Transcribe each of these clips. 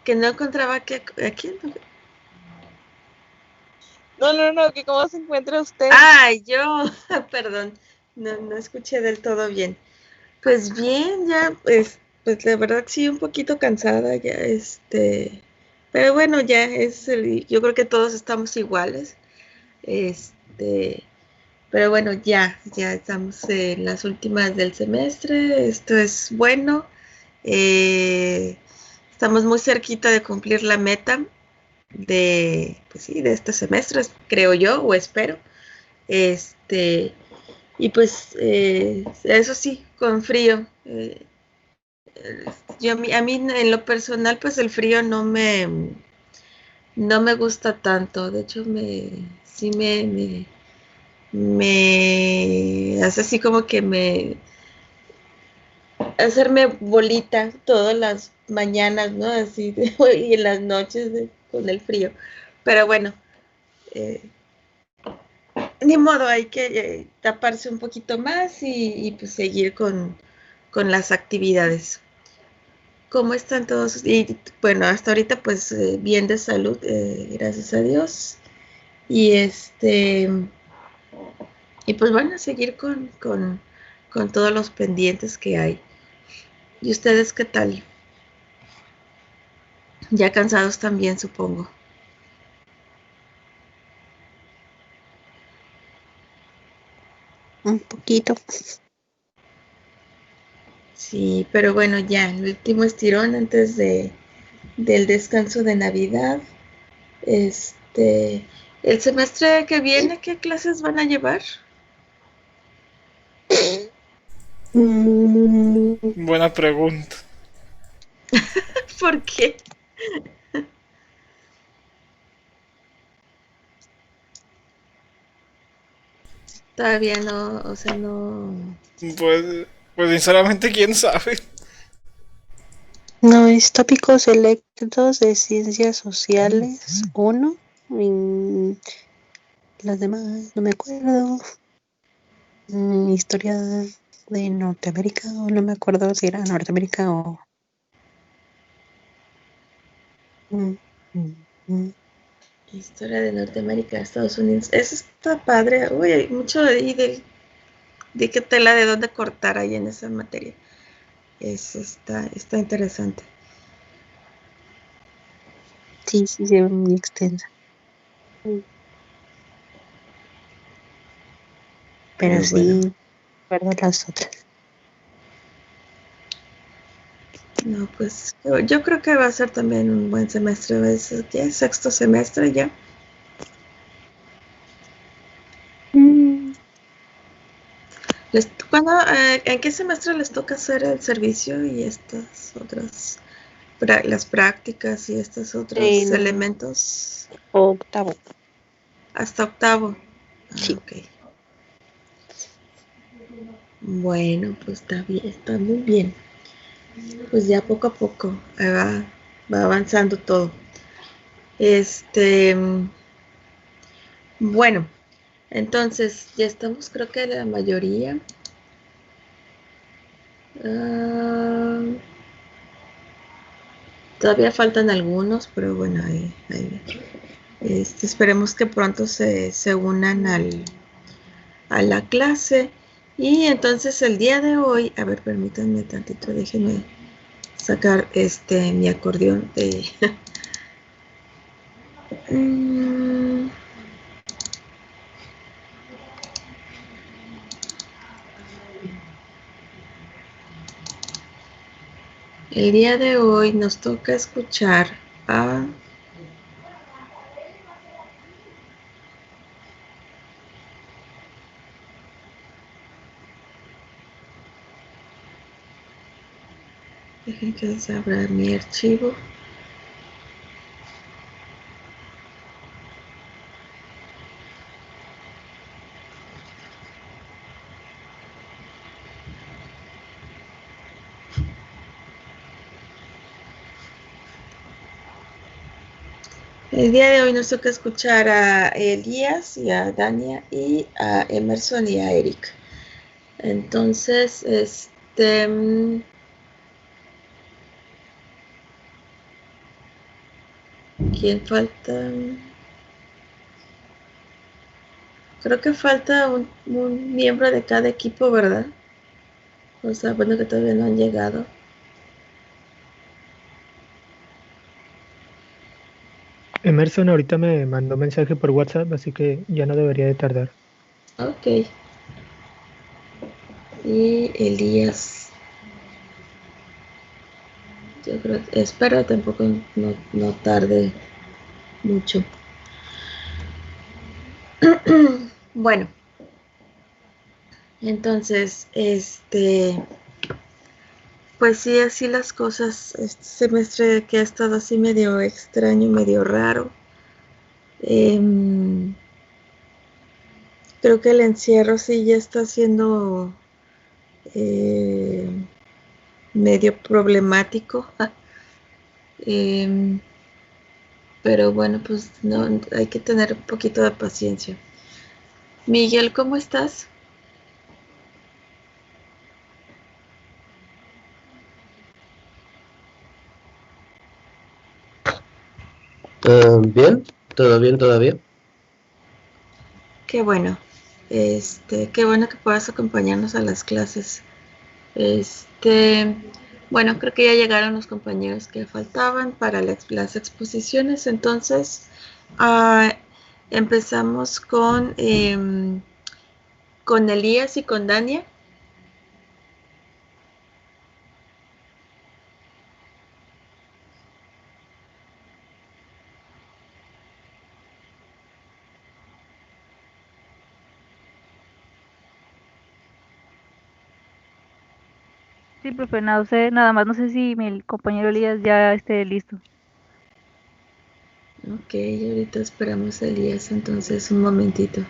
que no encontraba que aquí. No, que cómo se encuentra usted. Ay, yo, perdón, no escuché del todo bien. Pues bien, ya, pues la verdad sí, un poquito cansada ya, pero bueno, ya yo creo que todos estamos iguales, este, pero bueno, ya estamos en las últimas del semestre, esto es bueno, eh, estamos muy cerquita de cumplir la meta pues sí, de este semestre, creo yo, o espero, este, y pues eso sí, con frío. A mí en lo personal, pues el frío no me gusta tanto. De hecho, sí me hace así como que hacerme bolita todas las mañanas, ¿no? Así, y en las noches con el frío. Pero bueno, eh, ni modo, hay que taparse un poquito más y pues seguir con las actividades. ¿Cómo están todos? Y bueno, hasta ahorita pues bien de salud, gracias a Dios. Y y pues bueno, a seguir con todos los pendientes que hay. ¿Y ustedes qué tal? Ya cansados también, supongo. Un poquito. Sí, pero bueno, ya, el último estirón antes del descanso de Navidad. Este, el semestre que viene, ¿qué clases van a llevar? Mm, Buena pregunta. ¿Por qué? Todavía no, o sea, no. Pues, pues sinceramente, quién sabe. no, es tópicos selectos de ciencias sociales, uno. Y las demás, no me acuerdo. Historia de Norteamérica, o no me acuerdo si era Norteamérica o... Mm, mm, mm. Historia de Norteamérica, Estados Unidos. Eso está padre. Uy, hay mucho de qué tela de dónde cortar ahí en esa materia. Eso está interesante. Sí, se ve muy extensa. Pero Pero bueno, sí, recuerdo las otras. no, pues yo creo que va a ser también un buen semestre. Ya sexto semestre ya. Mm, ¿En qué semestre les toca hacer el servicio y estas otras, las prácticas y estos otros en elementos? octavo, Hasta octavo. Ah, sí. ok. Bueno, pues está bien, está muy bien. Pues ya poco a poco va avanzando todo. Este, bueno, entonces ya estamos, creo que la mayoría. Ah, todavía faltan algunos, pero bueno, esperemos que pronto se unan a la clase. Y entonces el día de hoy, a ver, permítanme tantito, déjenme sacar mi acordeón de Mm, el día de hoy nos toca escuchar a... Dejen que se abra mi archivo. El día de hoy nos toca escuchar a Elías y a Dania y a Emerson y a Eric. Entonces, ¿Quién falta? Creo que falta un miembro de cada equipo, ¿verdad? O sea, bueno, que todavía no han llegado. Emerson ahorita me mandó mensaje por WhatsApp, así que ya no debería de tardar. Ok. Y Elías. Yo creo, espero tampoco no tarde mucho. Bueno, entonces, pues sí, así las cosas. Este semestre que ha estado así medio extraño, medio raro. Creo que el encierro sí ya está siendo medio problemático. Em, pero bueno, pues no, hay que tener un poquito de paciencia. Miguel, ¿cómo estás? Bien, todo bien todavía. Qué bueno. Qué bueno que puedas acompañarnos a las clases. Este, bueno, creo que ya llegaron los compañeros que faltaban para las exposiciones. Entonces, ah, empezamos con Elías y con Dania. Sí, profe, no sé, nada más, no sé si mi compañero Elías ya esté listo. Ok, ahorita esperamos a Elías, entonces un momentito.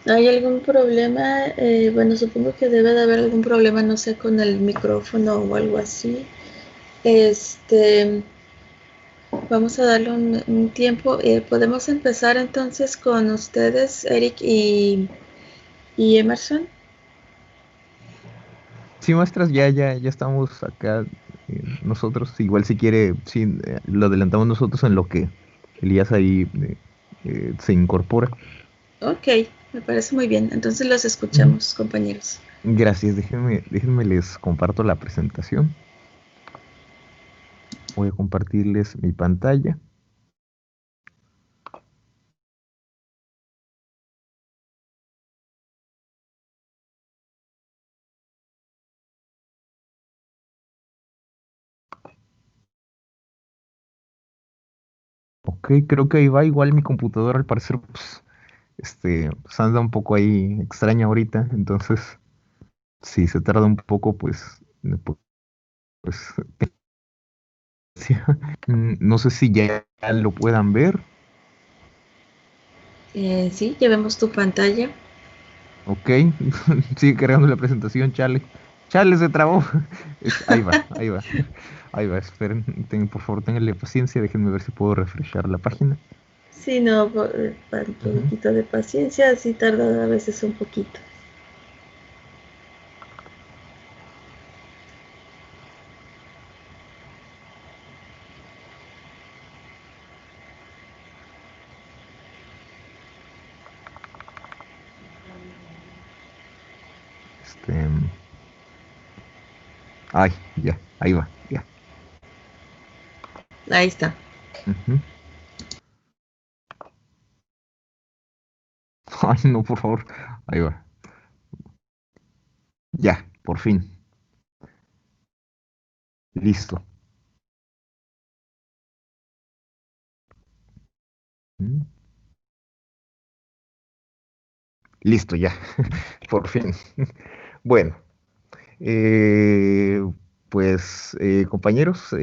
¿Hay algún problema? Bueno, supongo que debe de haber algún problema, no sé, con el micrófono o algo así. Este, Vamos a darle un tiempo. Podemos empezar entonces con ustedes, Eric y Emerson. Sí, maestras, ya estamos acá. Nosotros, igual si quiere, sí, lo adelantamos nosotros en lo que Elías ahí se incorpora. Ok, me parece muy bien. Entonces los Ujú. escuchamos, compañeros. Gracias, déjenme les comparto la presentación. Voy a compartirles mi pantalla. Ok, creo que ahí va. Igual mi computadora al parecer, pues anda un poco ahí extraña ahorita. Entonces, si se tarda un poco, pues no sé si ya lo puedan ver. Sí, ya vemos tu pantalla. Ok, sigue cargando la presentación, Chale. Chale, se trabó. Ahí va, ahí va. Ahí va, esperen, por favor, ténganle paciencia, déjenme ver si puedo refrescar la página. Sí, no, un Ujú. poquito de paciencia, sí tarda a veces un poquito. Este, ay, ya, ahí va, ya. Ahí está. Ujú. Ay, no, por favor, ahí va. Ya, por fin. Listo. Mm, Listo, ya, por fin. Bueno, eh, pues compañeros,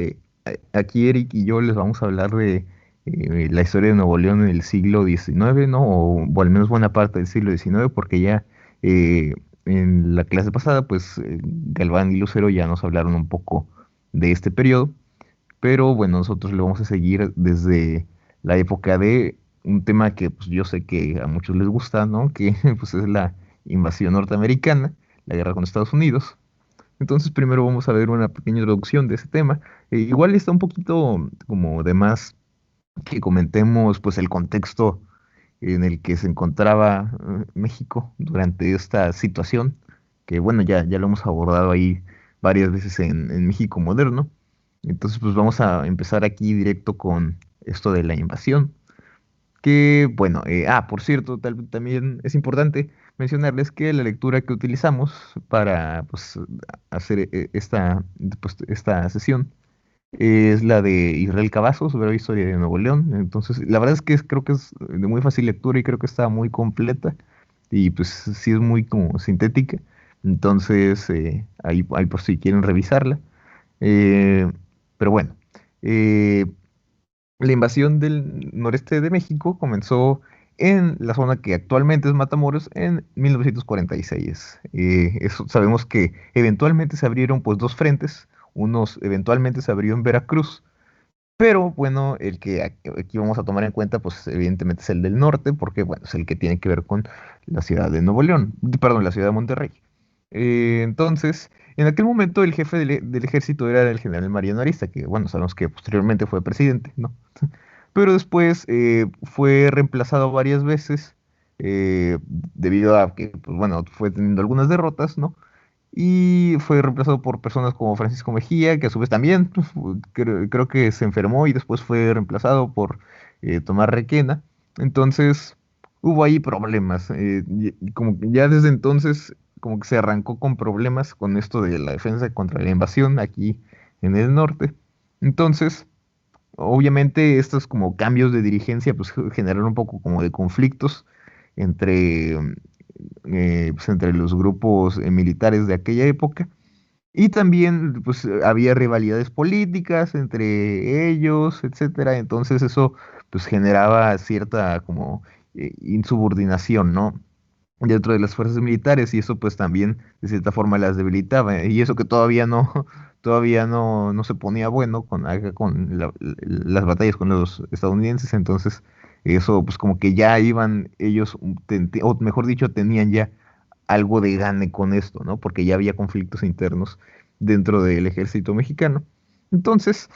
aquí Eric y yo les vamos a hablar de la historia de Nuevo León en el siglo XIX, ¿no? O al menos buena parte del siglo XIX, porque ya eh, en la clase pasada, pues Galván y Lucero ya nos hablaron un poco de este periodo, pero bueno, nosotros lo vamos a seguir desde la época de un tema que pues, yo sé que a muchos les gusta, ¿no? Que pues es la invasión norteamericana, la guerra con Estados Unidos. Entonces primero vamos a ver una pequeña introducción de ese tema. Igual está un poquito como de más que comentemos pues el contexto en el que se encontraba México durante esta situación, que bueno, ya lo hemos abordado ahí varias veces en México moderno. Entonces pues vamos a empezar aquí directo con esto de la invasión. Que bueno, por cierto, también es importante mencionarles que la lectura que utilizamos para pues, hacer esta sesión es la de Israel Cavazos, Breve Historia de Nuevo León. Entonces, la verdad es que creo que es de muy fácil lectura y creo que está muy completa y pues sí es muy como sintética. Entonces, ahí por si quieren revisarla. Eh, pero bueno, eh, la invasión del noreste de México comenzó en la zona que actualmente es Matamoros en 1946. Sabemos que eventualmente se abrieron pues dos frentes, unos eventualmente se abrió en Veracruz, pero bueno, el que aquí vamos a tomar en cuenta pues evidentemente es el del norte, porque bueno, es el que tiene que ver con la ciudad de Nuevo León, perdón, la ciudad de Monterrey. Entonces, en aquel momento el jefe del ejército era el general Mariano Arista, que bueno, sabemos que posteriormente fue presidente, ¿no? Pero después fue reemplazado varias veces debido a que, pues, bueno, fue teniendo algunas derrotas, ¿no? Y fue reemplazado por personas como Francisco Mejía, que a su vez también creo que se enfermó y después fue reemplazado por Tomás Requena. Entonces hubo ahí problemas. Y como que ya desde entonces como que se arrancó con problemas con esto de la defensa contra la invasión aquí en el norte. Entonces, obviamente estos como cambios de dirigencia pues generaron un poco como de conflictos entre, pues, entre los grupos militares de aquella época. Y también pues había rivalidades políticas entre ellos, etcétera. Entonces eso pues generaba cierta como insubordinación, ¿no? Dentro de las fuerzas militares y eso pues también de cierta forma las debilitaba y eso que todavía no se ponía bueno con acá con las batallas con los estadounidenses. Entonces eso pues como que ya iban ellos o mejor dicho tenían ya algo de gane con esto, ¿no? Porque ya había conflictos internos dentro del ejército mexicano. Entonces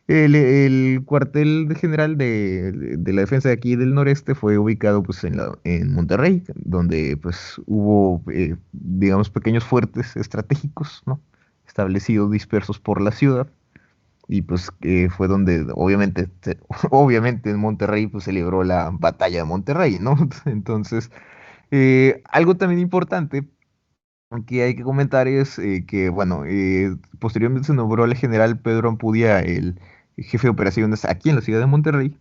el cuartel general de la defensa de aquí del noreste fue ubicado pues en Monterrey, donde pues hubo, digamos, pequeños fuertes estratégicos, ¿no? Establecidos dispersos por la ciudad. Y pues fue donde obviamente, obviamente en Monterrey pues se libró la batalla de Monterrey, ¿no? Entonces, algo también importante que hay que comentar es que, bueno, posteriormente se nombró al general Pedro Ampudia el jefe de operaciones aquí en la ciudad de Monterrey,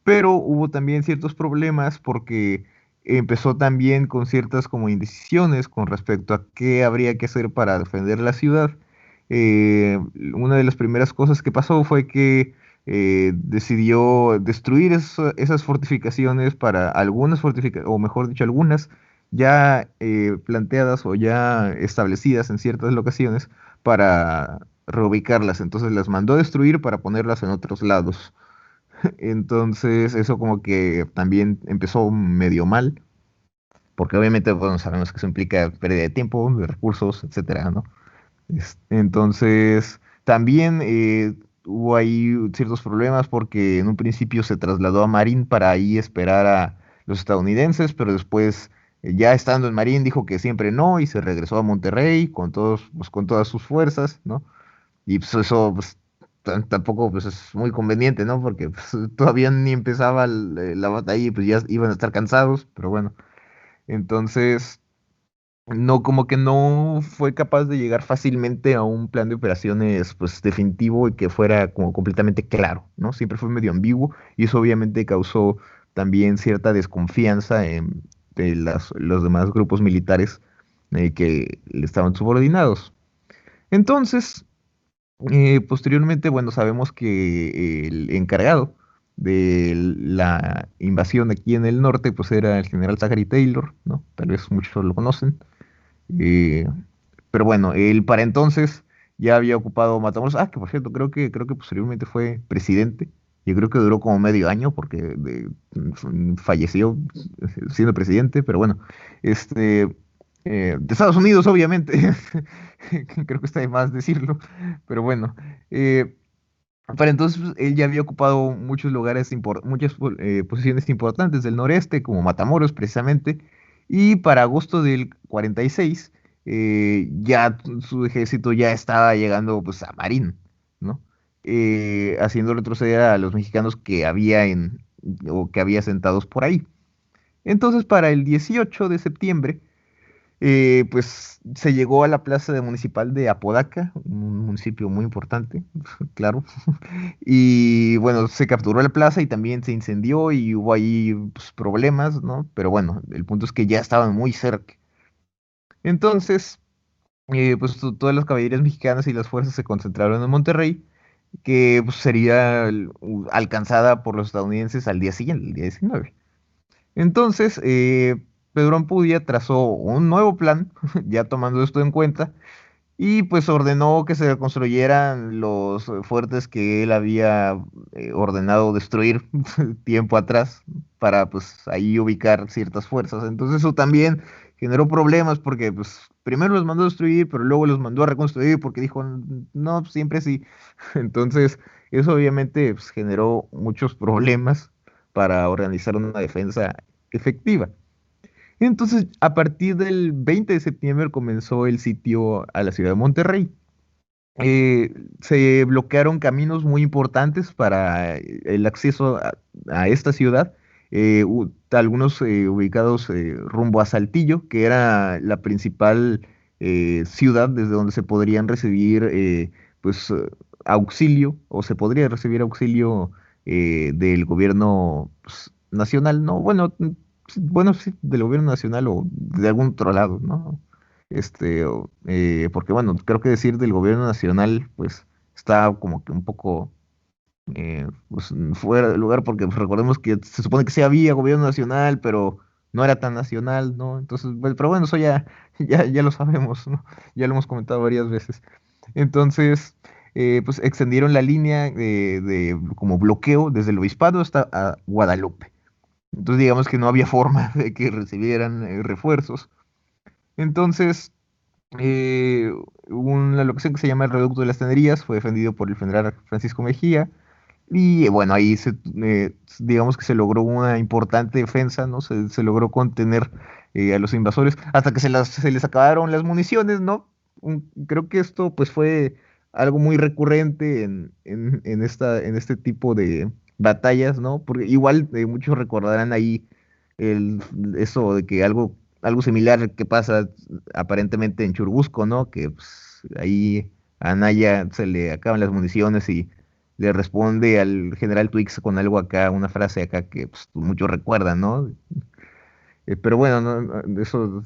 pero hubo también ciertos problemas porque empezó también con ciertas como indecisiones con respecto a qué habría que hacer para defender la ciudad. Una de las primeras cosas que pasó fue que decidió destruir esas fortificaciones para algunas fortificaciones, o mejor dicho, algunas ya planteadas o ya establecidas en ciertas locaciones para reubicarlas. Entonces las mandó a destruir para ponerlas en otros lados. Entonces eso como que también empezó medio mal, porque obviamente, bueno, sabemos que eso implica pérdida de tiempo, de recursos, etcétera, ¿no? Entonces también hubo ahí ciertos problemas porque en un principio se trasladó a Marín para ahí esperar a los estadounidenses, pero después ya estando en Marín dijo que siempre no y se regresó a Monterrey con todos, pues, con todas sus fuerzas, ¿no? Y pues eso pues, tampoco pues, es muy conveniente, ¿no? Porque pues, todavía ni empezaba la batalla y pues ya iban a estar cansados, pero bueno. Entonces, no, como que no fue capaz de llegar fácilmente a un plan de operaciones pues definitivo y que fuera como completamente claro, ¿no? Siempre fue medio ambiguo y eso obviamente causó también cierta desconfianza los demás grupos militares que le estaban subordinados. Entonces, posteriormente, bueno, sabemos que el encargado de la invasión aquí en el norte, pues era el general Zachary Taylor, ¿no? Tal vez muchos lo conocen. Eh, pero bueno, él para entonces ya había ocupado Matamoros. Ah, que por cierto, creo que posteriormente fue presidente. Yo creo que duró como medio año porque falleció siendo presidente, pero bueno, este, de Estados Unidos, obviamente. Creo que está de más decirlo, pero bueno. eh, para entonces pues, él ya había ocupado muchos lugares, muchas posiciones importantes del noreste, como Matamoros precisamente, y para agosto del 46 ya su ejército ya estaba llegando pues a Marín, ¿no? Haciendo retroceder a los mexicanos que había o que había sentados por ahí. Entonces para el 18 de septiembre pues se llegó a la plaza municipal de Apodaca, un municipio muy importante, claro. Y bueno, se capturó la plaza y también se incendió y hubo ahí pues, problemas, ¿no? Pero bueno, el punto es que ya estaban muy cerca. Entonces, pues todas las caballerías mexicanas y las fuerzas se concentraron en Monterrey, que pues, sería alcanzada por los estadounidenses al día siguiente, el día 19. Entonces, Pedro Ampudia trazó un nuevo plan, ya tomando esto en cuenta, y pues ordenó que se construyeran los fuertes que él había ordenado destruir tiempo atrás para pues ahí ubicar ciertas fuerzas. Entonces eso también generó problemas porque pues primero los mandó a destruir, pero luego los mandó a reconstruir porque dijo, no, siempre sí. Entonces eso obviamente pues, generó muchos problemas para organizar una defensa efectiva. Entonces, a partir del 20 de septiembre comenzó el sitio a la ciudad de Monterrey. Se bloquearon caminos muy importantes para el acceso a esta ciudad, algunos ubicados rumbo a Saltillo, que era la principal ciudad desde donde se podrían recibir pues auxilio o se podría recibir auxilio del gobierno pues, nacional, ¿no? Bueno, sí, del gobierno nacional o de algún otro lado, ¿no? Porque bueno, creo que decir del gobierno nacional, pues está como que un poco pues, fuera de lugar, porque pues, recordemos que se supone que sí había gobierno nacional, pero no era tan nacional, ¿no? Entonces, pero bueno, eso ya lo sabemos, ¿no? Ya lo hemos comentado varias veces. Entonces, pues extendieron la línea como bloqueo desde el obispado hasta a Guadalupe. Entonces, digamos que no había forma de que recibieran refuerzos. Entonces, eh, una locación que se llama el Reducto de las Tenerías fue defendido por el general Francisco Mejía. Y bueno, ahí digamos que se logró una importante defensa, ¿no? Se logró contener a los invasores hasta que se les acabaron las municiones, ¿no? Creo que esto pues fue algo muy recurrente en este tipo de batallas, ¿no? Porque igual muchos recordarán ahí el, eso de que algo similar que pasa aparentemente en Churubusco, ¿no? Que pues, ahí a Anaya se le acaban las municiones y le responde al general Twix con algo acá, una frase acá que pues, muchos recuerdan, ¿no? Pero bueno, eso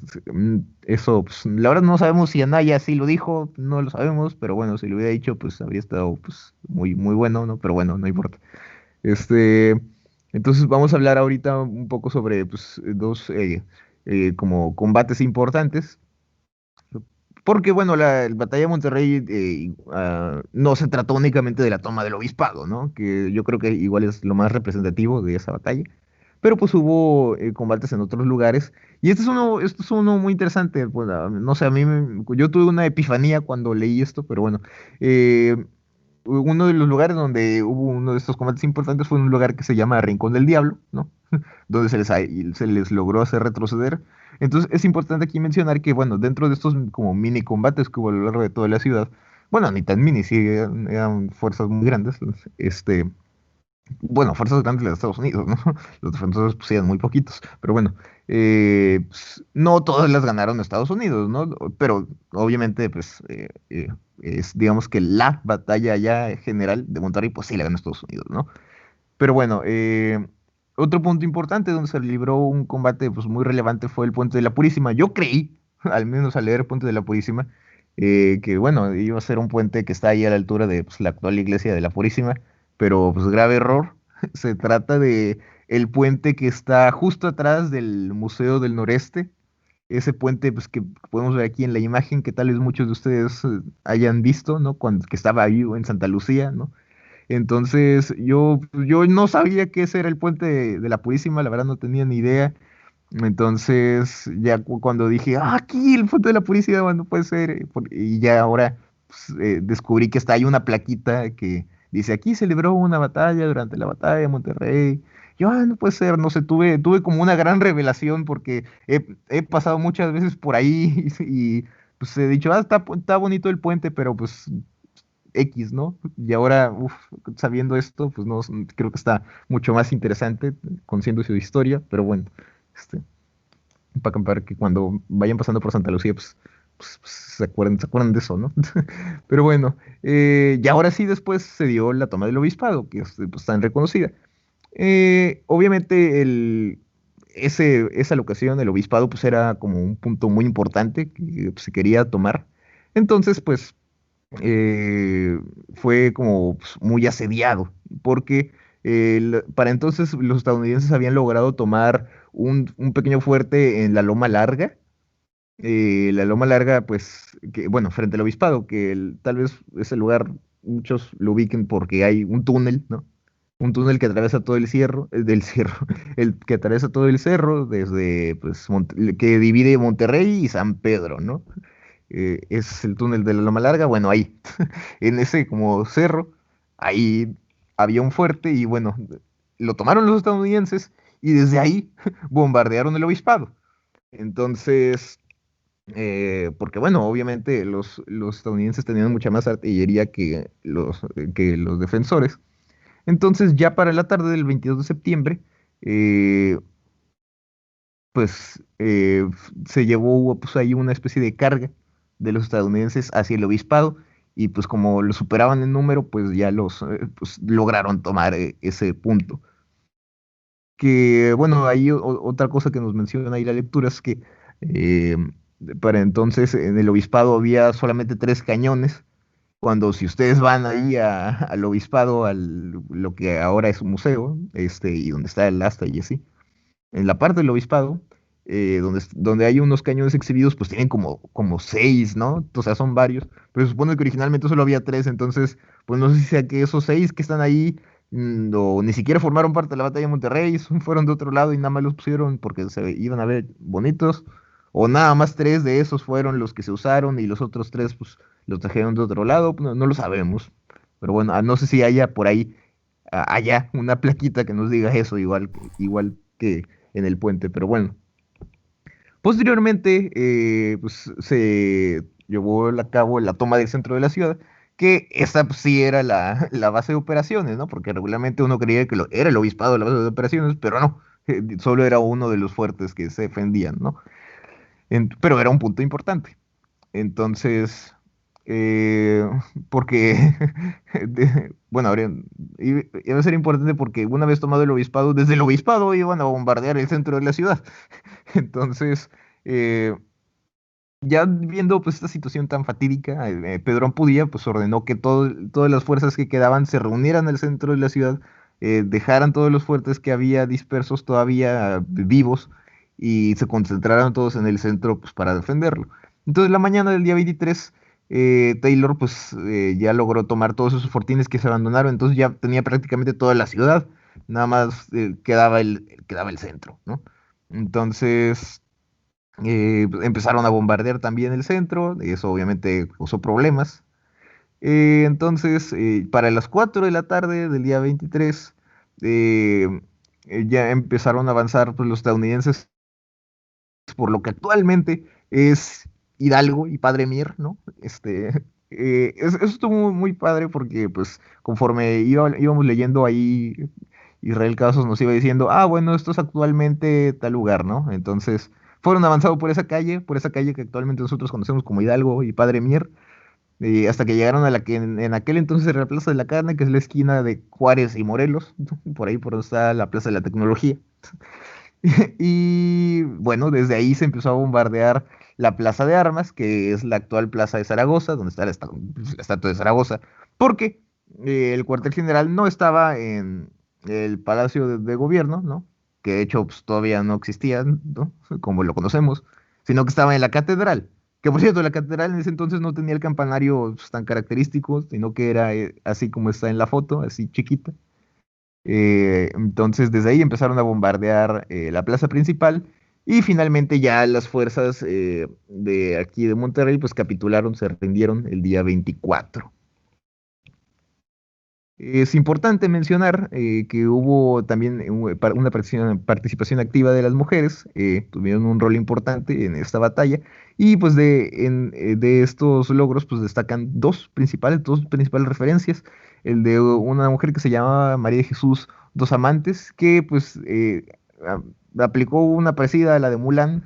pues, la verdad no sabemos si Anaya sí lo dijo, no lo sabemos, pero bueno, si lo hubiera dicho, pues habría estado pues, muy, muy bueno, ¿no? Pero bueno, no importa. Este, entonces vamos a hablar ahorita un poco sobre pues, dos como combates importantes. Porque, bueno, la batalla de Monterrey no se trató únicamente de la toma del obispado, ¿no? Que yo creo que igual es lo más representativo de esa batalla. Pero pues hubo combates en otros lugares. Y esto es uno muy interesante. Pues, no sé, yo tuve una epifanía cuando leí esto, pero bueno. eh, Uno de los lugares donde hubo uno de estos combates importantes fue un lugar que se llama Rincón del Diablo, ¿no? Donde se les logró hacer retroceder. Entonces es importante aquí mencionar que, bueno, dentro de estos como mini combates que hubo a lo largo de toda la ciudad, bueno, ni tan mini, sí, eran fuerzas muy grandes, bueno, fuerzas grandes de Estados Unidos, ¿no? Los defensores pues eran muy poquitos, pero bueno, pues, no todas las ganaron Estados Unidos, ¿no? Pero obviamente, pues, digamos que la batalla ya general de Monterrey, pues sí la ganó Estados Unidos, ¿no? Pero bueno, otro punto importante donde se libró un combate pues, muy relevante fue el Puente de la Purísima. Yo creí, al menos al leer el Puente de la Purísima, que bueno, iba a ser un puente que está ahí a la altura de pues, la actual iglesia de la Purísima, pero pues grave error. Se trata de el puente que está justo atrás del Museo del Noreste. Ese puente pues, que podemos ver aquí en la imagen, que tal vez muchos de ustedes hayan visto, ¿no? Cuando que estaba ahí en Santa Lucía, ¿no? Entonces yo no sabía que ese era el puente de la Purísima, la verdad no tenía ni idea. Entonces, ya cuando dije, aquí el puente de la Purísima, bueno, puede ser, y ya ahora pues, descubrí que está ahí una plaquita que dice, aquí celebró una batalla durante la batalla de Monterrey. Yo, no puede ser, no sé, tuve como una gran revelación porque he pasado muchas veces por ahí y, pues he dicho, está bonito el puente, pero pues X, ¿no? Y ahora, sabiendo esto, pues no, creo que está mucho más interesante, conociendo su historia, pero bueno, este, para que cuando vayan pasando por Santa Lucía, pues, se acuerden de eso, ¿no? Pero bueno, y ahora sí después se dio la toma del obispado, que pues, tan reconocida. Obviamente esa locación, el obispado, pues era como un punto muy importante que pues, se quería tomar. Entonces, pues fue como pues, muy asediado, porque para entonces los estadounidenses habían logrado tomar un pequeño fuerte en la Loma Larga. La Loma Larga, pues, que, bueno, frente al obispado, que tal vez ese lugar muchos lo ubiquen porque hay un túnel, ¿no? Un túnel que atraviesa todo el cerro, del cerro, el que atraviesa todo el cerro desde, pues, que divide Monterrey y San Pedro, ¿no? Es el túnel de la Loma Larga, bueno, ahí, en ese como cerro, ahí había un fuerte y bueno, lo tomaron los estadounidenses y desde ahí bombardearon el obispado. Entonces, porque bueno, obviamente los estadounidenses tenían mucha más artillería que los defensores. Entonces, ya para la tarde del 22 de septiembre, eh, pues se llevó pues ahí una especie de carga de los estadounidenses hacia el obispado y pues como lo superaban en número, pues ya pues, lograron tomar ese punto. Que bueno, ahí otra cosa que nos menciona ahí la lectura es que eh, para entonces en el obispado había solamente 3 cañones, cuando si ustedes van ahí al obispado, lo que ahora es un museo, y donde está el asta y así en la parte del obispado, donde hay unos cañones exhibidos, pues tienen como 6, ¿no? O sea, son varios, pero se supone que originalmente solo había 3, entonces, pues no sé si sea que esos 6 que están ahí, o ni siquiera formaron parte de la batalla de Monterrey, fueron de otro lado y nada más los pusieron porque se iban a ver bonitos, o nada más 3 de esos fueron los que se usaron y los otros 3, pues, los trajeron de otro lado, no lo sabemos. Pero bueno, no sé si haya por ahí, allá, una plaquita que nos diga eso, igual que en el puente, pero bueno. Posteriormente, pues se llevó a cabo la toma del centro de la ciudad, que esa pues, sí era la base de operaciones, ¿no? Porque regularmente uno creía que era el obispado la base de operaciones, pero no, solo era uno de los fuertes que se defendían, ¿no? Pero era un punto importante. Entonces, eh, porque, bueno, iba a ser importante porque una vez tomado el obispado, desde el obispado iban a bombardear el centro de la ciudad. Entonces, eh, ya viendo pues esta situación tan fatídica, Pedro Ampudía pues ordenó que todas las fuerzas que quedaban se reunieran al centro de la ciudad, dejaran todos los fuertes que había dispersos todavía vivos y se concentraran todos en el centro pues para defenderlo. Entonces la mañana del día 23 Taylor pues ya logró tomar todos esos fortines que se abandonaron, entonces ya tenía prácticamente toda la ciudad, nada más quedaba el centro, ¿no? Entonces empezaron a bombardear también el centro, y eso obviamente causó problemas. Entonces, para las 4 de la tarde del día 23, ya empezaron a avanzar pues, los estadounidenses por lo que actualmente es Hidalgo y Padre Mier, ¿no? Eso estuvo muy padre porque, pues, conforme íbamos leyendo ahí, Israel Cavazos nos iba diciendo, bueno, esto es actualmente tal lugar, ¿no? Entonces, fueron avanzando por esa calle que actualmente nosotros conocemos como Hidalgo y Padre Mier, hasta que llegaron a la que en aquel entonces era la Plaza de la Carne, que es la esquina de Juárez y Morelos, por ahí por donde está la Plaza de la Tecnología. Y bueno, desde ahí se empezó a bombardear la Plaza de Armas, que es la actual Plaza de Zaragoza, donde está la estatua de Zaragoza, porque el cuartel general no estaba en el Palacio de Gobierno, ¿no? Que de hecho pues, todavía no existía, ¿no? Como lo conocemos, sino que estaba en la catedral. Que por cierto, la catedral en ese entonces no tenía el campanario pues, tan característico, sino que era así como está en la foto, así chiquita. Entonces desde ahí empezaron a bombardear la plaza principal y finalmente ya las fuerzas de aquí de Monterrey pues capitularon, se rindieron el día 24. Es importante mencionar que hubo también una participación activa de las mujeres, tuvieron un rol importante en esta batalla y pues de estos logros pues destacan dos principales referencias, el de una mujer que se llama María de Jesús Dos Amantes, que pues aplicó una parecida a la de Mulan,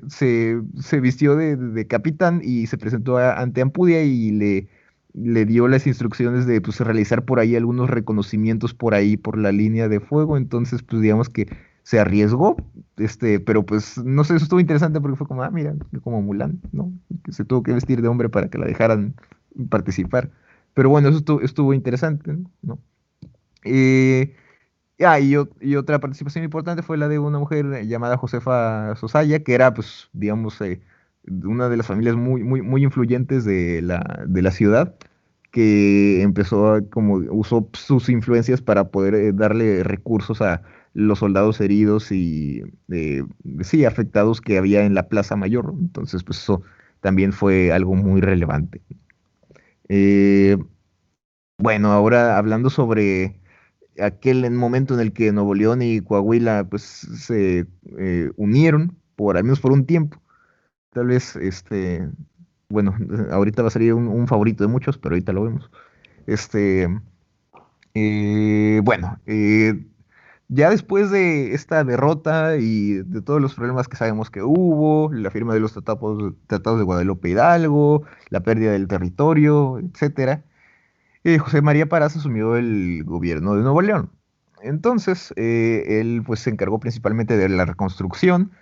se vistió de capitán y se presentó ante Ampudia y le dio las instrucciones de pues, realizar por ahí algunos reconocimientos por ahí por la línea de fuego, entonces pues digamos que se arriesgó, pero pues no sé, eso estuvo interesante porque fue como, mira, como Mulan, ¿no? Que se tuvo que vestir de hombre para que la dejaran participar. Pero bueno, eso estuvo interesante, ¿no? Y otra participación importante fue la de una mujer llamada Josefa Sosaya, que era, pues, digamos, una de las familias muy, muy, muy influyentes de la ciudad, que como usó sus influencias para poder darle recursos a los soldados heridos y, sí, afectados que había en la Plaza Mayor. Entonces, pues eso también fue algo muy relevante. Eh, bueno, ahora hablando sobre aquel momento en el que Nuevo León y Coahuila pues se unieron al menos por un tiempo. Tal vez, bueno, ahorita va a salir un favorito de muchos, pero ahorita lo vemos. Bueno, ya después de esta derrota y de todos los problemas que sabemos que hubo, la firma de los tratados de Guadalupe Hidalgo, la pérdida del territorio, etcétera, José María Parás asumió el gobierno de Nuevo León. Entonces, él pues se encargó principalmente de la reconstrucción,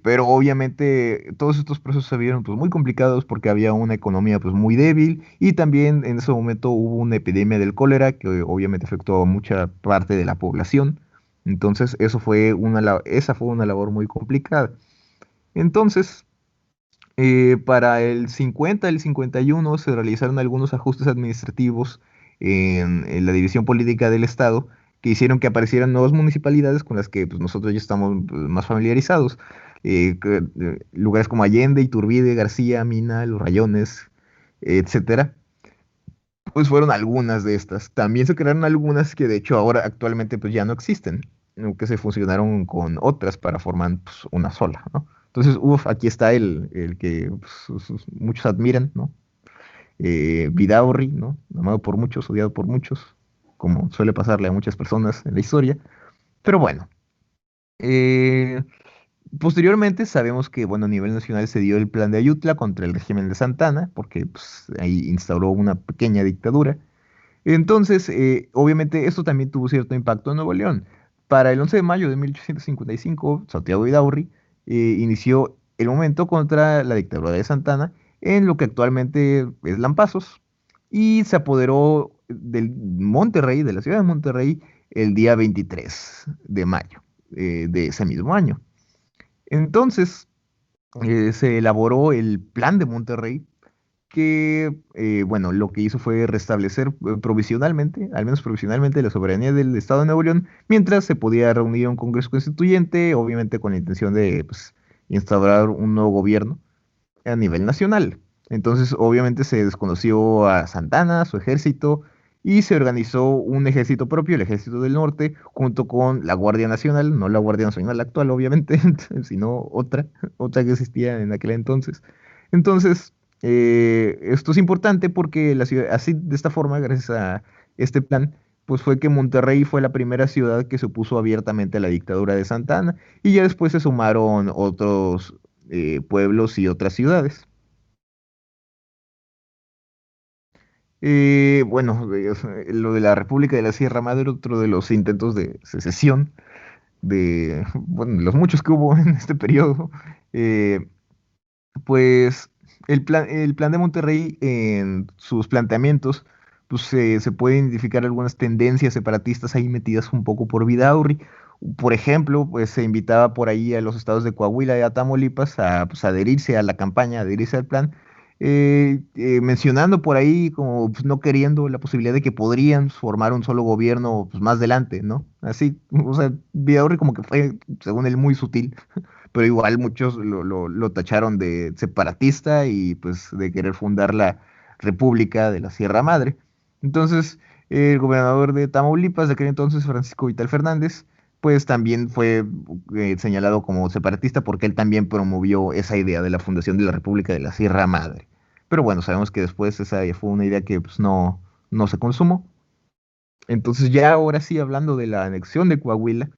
pero obviamente todos estos procesos se vieron pues muy complicados porque había una economía pues muy débil y también en ese momento hubo una epidemia del cólera que obviamente afectó a mucha parte de la población. Entonces, esa fue una labor muy complicada. Entonces, para el 50, el 51 se realizaron algunos ajustes administrativos en la división política del Estado que hicieron que aparecieran nuevas municipalidades con las que pues, nosotros ya estamos pues, más familiarizados. Lugares como Allende, Iturbide, García, Mina, Los Rayones, etcétera. Pues fueron algunas de estas. También se crearon algunas que de hecho ahora actualmente pues ya no existen, que se fusionaron con otras para formar pues, una sola, ¿no? Entonces, aquí está el que pues, muchos admiran, ¿no? Vidaurri, ¿no? Amado por muchos, odiado por muchos, como suele pasarle a muchas personas en la historia. Pero bueno, posteriormente sabemos que, bueno, a nivel nacional se dio el plan de Ayutla contra el régimen de Santana, porque pues, ahí instauró una pequeña dictadura. Entonces, obviamente, esto también tuvo cierto impacto en Nuevo León. Para el 11 de mayo de 1855, Santiago Vidaurri inició el momento contra la dictadura de Santana en lo que actualmente es Lampazos y se apoderó del Monterrey, de la ciudad de Monterrey, el día 23 de mayo de ese mismo año. Entonces, se elaboró el Plan de Monterrey que, bueno, lo que hizo fue restablecer provisionalmente, al menos provisionalmente, la soberanía del Estado de Nuevo León, mientras se podía reunir un Congreso Constituyente, obviamente con la intención de pues, instaurar un nuevo gobierno a nivel nacional. Entonces, obviamente se desconoció a Santana, su ejército, y se organizó un ejército propio, el Ejército del Norte, junto con la Guardia Nacional, no la Guardia Nacional actual, obviamente, sino otra que existía en aquel entonces. Entonces, esto es importante porque la ciudad, así de esta forma, gracias a este plan, pues fue que Monterrey fue la primera ciudad que se opuso abiertamente a la dictadura de Santa Anna y ya después se sumaron otros pueblos y otras ciudades. Bueno, lo de la República de la Sierra Madre, otro de los intentos de secesión, bueno, los muchos que hubo en este periodo, pues el plan de Monterrey, en sus planteamientos, pues se puede identificar algunas tendencias separatistas ahí metidas un poco por Vidaurri. Por ejemplo, pues se invitaba por ahí a los estados de Coahuila y a Tamaulipas a pues, adherirse a la campaña, adherirse al plan, mencionando por ahí como pues, no queriendo la posibilidad de que podrían formar un solo gobierno pues, más adelante, ¿no? Así, o sea, Vidaurri como que fue, según él, muy sutil, pero igual muchos lo tacharon de separatista y pues de querer fundar la República de la Sierra Madre. Entonces, el gobernador de Tamaulipas de aquel entonces, Francisco Vital Fernández, pues también fue señalado como separatista porque él también promovió esa idea de la fundación de la República de la Sierra Madre. Pero bueno, sabemos que después esa fue una idea que pues, no se consumó. Entonces ya ahora sí, hablando de la anexión de Coahuila,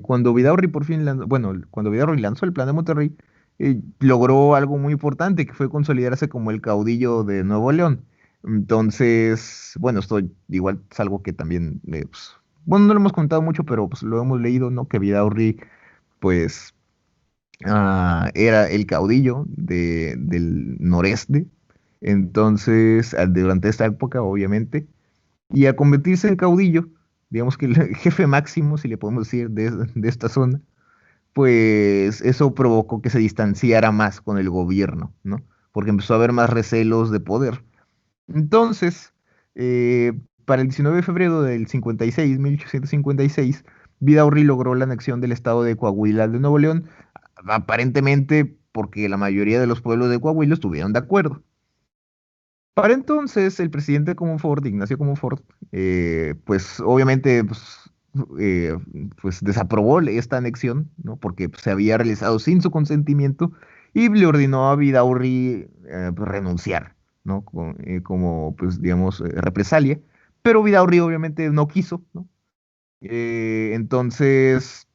cuando Vidaurri por fin cuando Vidaurri lanzó el plan de Monterrey, logró algo muy importante, que fue consolidarse como el caudillo de Nuevo León. Entonces, bueno, esto igual es algo que también, pues, bueno, no lo hemos contado mucho, pero pues lo hemos leído, ¿no? Que Vidaurri, pues, era el caudillo del noreste. Entonces, durante esta época, obviamente, y a convertirse en caudillo, digamos que el jefe máximo, si le podemos decir, de esta zona, pues eso provocó que se distanciara más con el gobierno, ¿no? Porque empezó a haber más recelos de poder. Entonces, para el 19 de febrero del 56, 1856, Vidaurri logró la anexión del estado de Coahuila al de Nuevo León, aparentemente porque la mayoría de los pueblos de Coahuila estuvieron de acuerdo. Para entonces, el presidente Comonfort, Ignacio Comonfort, pues obviamente eh, pues, desaprobó esta anexión, ¿no? Porque pues, se había realizado sin su consentimiento y le ordenó a Vidaurri pues, renunciar, ¿no? Como, pues, digamos, represalia. Pero Vidaurri obviamente no quiso, ¿no? Entonces,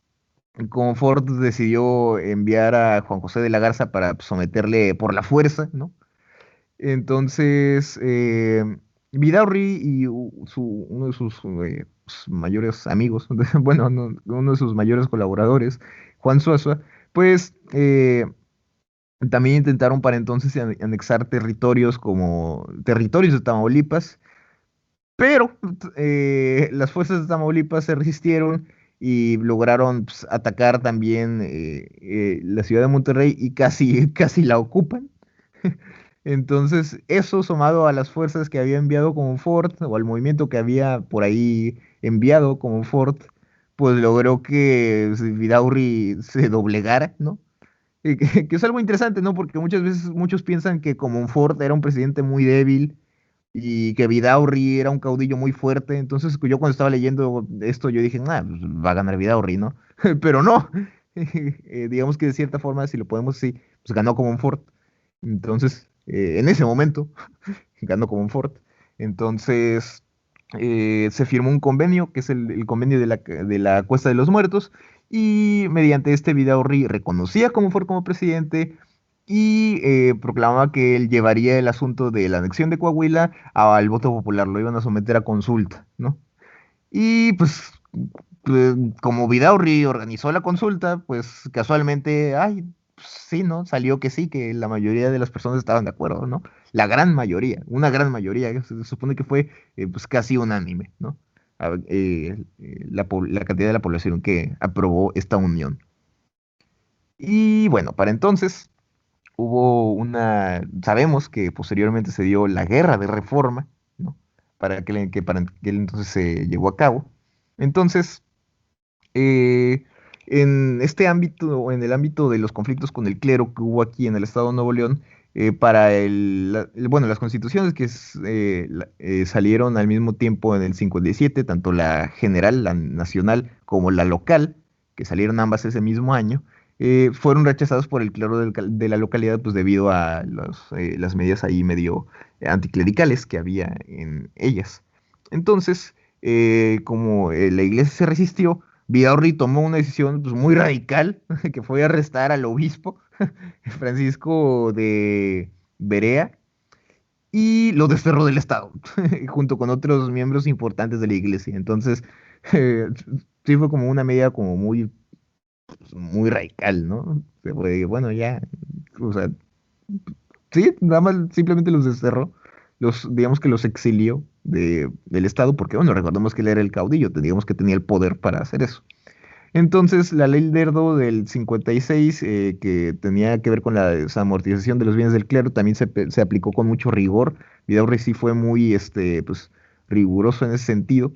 Comonfort decidió enviar a Juan José de la Garza para pues, someterle por la fuerza, ¿no? Entonces, Vidaurri y uno de sus mayores amigos, bueno, uno de sus mayores colaboradores, Juan Suazua, pues también intentaron para entonces anexar territorios de Tamaulipas, pero las fuerzas de Tamaulipas se resistieron y lograron pues, atacar también la ciudad de Monterrey y casi, casi la ocupan. Entonces, eso sumado a las fuerzas que había enviado Comonfort o al movimiento que había por ahí enviado Comonfort, pues logró que Vidaurri se doblegara, ¿no? Que es algo interesante, ¿no? Porque muchas veces muchos piensan que Comonfort era un presidente muy débil y que Vidaurri era un caudillo muy fuerte. Entonces, yo cuando estaba leyendo esto, yo dije, pues, va a ganar Vidaurri, ¿no? Pero no. Digamos que de cierta forma, si lo podemos decir, pues ganó Comonfort. Entonces, en ese momento, ganó Comonfort. Entonces, se firmó un convenio, que es el convenio de la Cuesta de los Muertos, y mediante este Vidaurri reconocía a Comonfort como presidente y proclamaba que él llevaría el asunto de la anexión de Coahuila al voto popular, lo iban a someter a consulta, ¿no? Y pues como Vidaurri organizó la consulta, pues casualmente, pues, sí, ¿no? Salió que sí, que la mayoría de las personas estaban de acuerdo, ¿no? La gran mayoría, una gran mayoría, se supone que fue pues casi unánime, ¿no? La cantidad de la población que aprobó esta unión. Y bueno, para entonces sabemos que posteriormente se dio la guerra de reforma, ¿no? Para aquel entonces se llevó a cabo. Entonces, eh, en este ámbito, o en el ámbito de los conflictos con el clero que hubo aquí en el estado de Nuevo León, para las constituciones que salieron al mismo tiempo en el 57, tanto la general, la nacional, como la local, que salieron ambas ese mismo año, fueron rechazados por el clero de la localidad, pues debido a las medidas ahí medio anticlericales que había en ellas. Entonces, como la iglesia se resistió, Vidaurri tomó una decisión pues, muy radical, que fue arrestar al obispo Francisco de Berea y lo desterró del estado, junto con otros miembros importantes de la iglesia. Entonces, eh, sí fue como una medida como muy, pues, muy radical, ¿no? Bueno, ya o sea, sí, nada más simplemente los desterró, digamos que los exilió del Estado, porque bueno, recordemos que él era el caudillo, digamos que tenía el poder para hacer eso. Entonces, la ley Lerdo del 56, que tenía que ver con la desamortización de los bienes del clero, también se aplicó con mucho rigor. Vidaurri sí fue muy, pues, riguroso en ese sentido.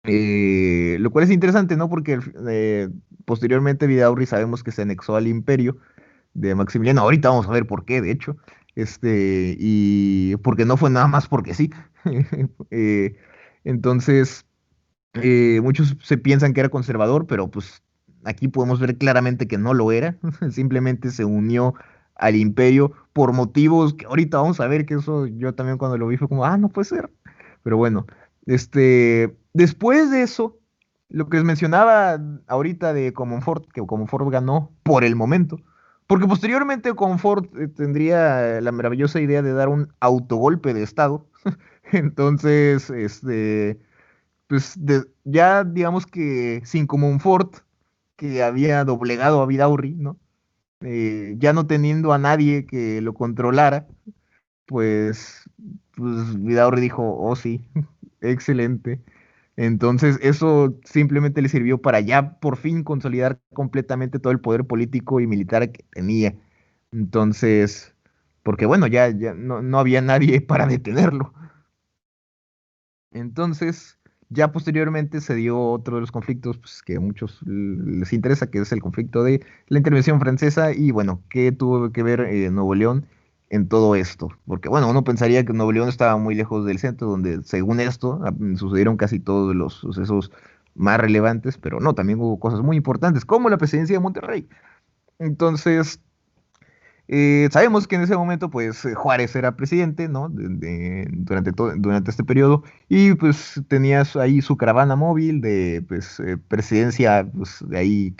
Lo cual es interesante, ¿no? Porque posteriormente Vidaurri sabemos que se anexó al imperio de Maximiliano. Ahorita vamos a ver por qué, de hecho. Y porque no fue nada más porque sí. Eh, entonces, muchos se piensan que era conservador, pero pues aquí podemos ver claramente que no lo era. Simplemente se unió al imperio por motivos que ahorita vamos a ver, que eso yo también cuando lo vi fue como, no puede ser. Pero bueno, después de eso, lo que les mencionaba ahorita de Comonfort, que Comonfort ganó por el momento, porque posteriormente Comonfort tendría la maravillosa idea de dar un autogolpe de Estado. Entonces, pues ya digamos que sin Comonfort, que había doblegado a Vidaurri, ¿no? Ya no teniendo a nadie que lo controlara, pues, pues Vidaurri dijo, oh sí, excelente. Entonces eso simplemente le sirvió para ya por fin consolidar completamente todo el poder político y militar que tenía. Entonces, porque bueno, ya no había nadie para detenerlo. Entonces, ya posteriormente se dio otro de los conflictos pues, que a muchos les interesa, que es el conflicto de la intervención francesa y bueno, ¿qué tuvo que ver Nuevo León en todo esto? Porque bueno, uno pensaría que Nuevo León estaba muy lejos del centro, donde según esto sucedieron casi todos los sucesos más relevantes, pero no, también hubo cosas muy importantes, como la presidencia de Monterrey. Entonces, sabemos que en ese momento, pues, Juárez era presidente, ¿no? Durante este periodo, y pues tenías ahí su caravana móvil de, pues, presidencia, pues, de ahí,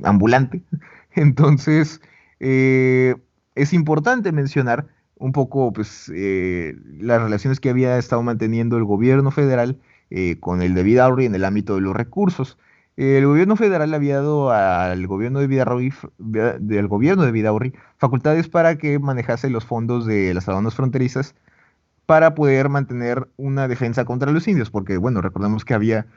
ambulante. Entonces, eh, es importante mencionar un poco, pues, las relaciones que había estado manteniendo el gobierno federal con el de Vidaurri en el ámbito de los recursos. El gobierno federal había dado al gobierno de Vidaurri, del gobierno de Vidaurri facultades para que manejase los fondos de las aduanas fronterizas para poder mantener una defensa contra los indios, porque bueno, recordemos que había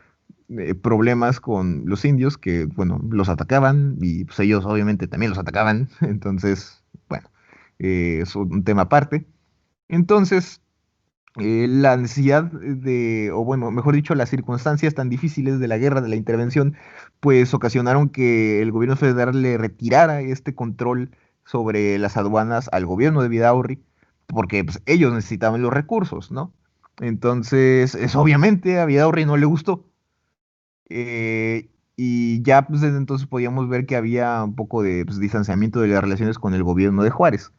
problemas con los indios que, bueno, los atacaban y pues ellos obviamente también los atacaban, entonces, bueno, es un tema aparte. Entonces, la necesidad o bueno, mejor dicho, las circunstancias tan difíciles de la guerra, de la intervención, pues ocasionaron que el gobierno federal le retirara este control sobre las aduanas al gobierno de Vidaurri, porque pues, ellos necesitaban los recursos, ¿no? Entonces, obviamente a Vidaurri no le gustó. Y ya pues, desde entonces podíamos ver que había un poco de pues, distanciamiento de las relaciones con el gobierno de Juárez.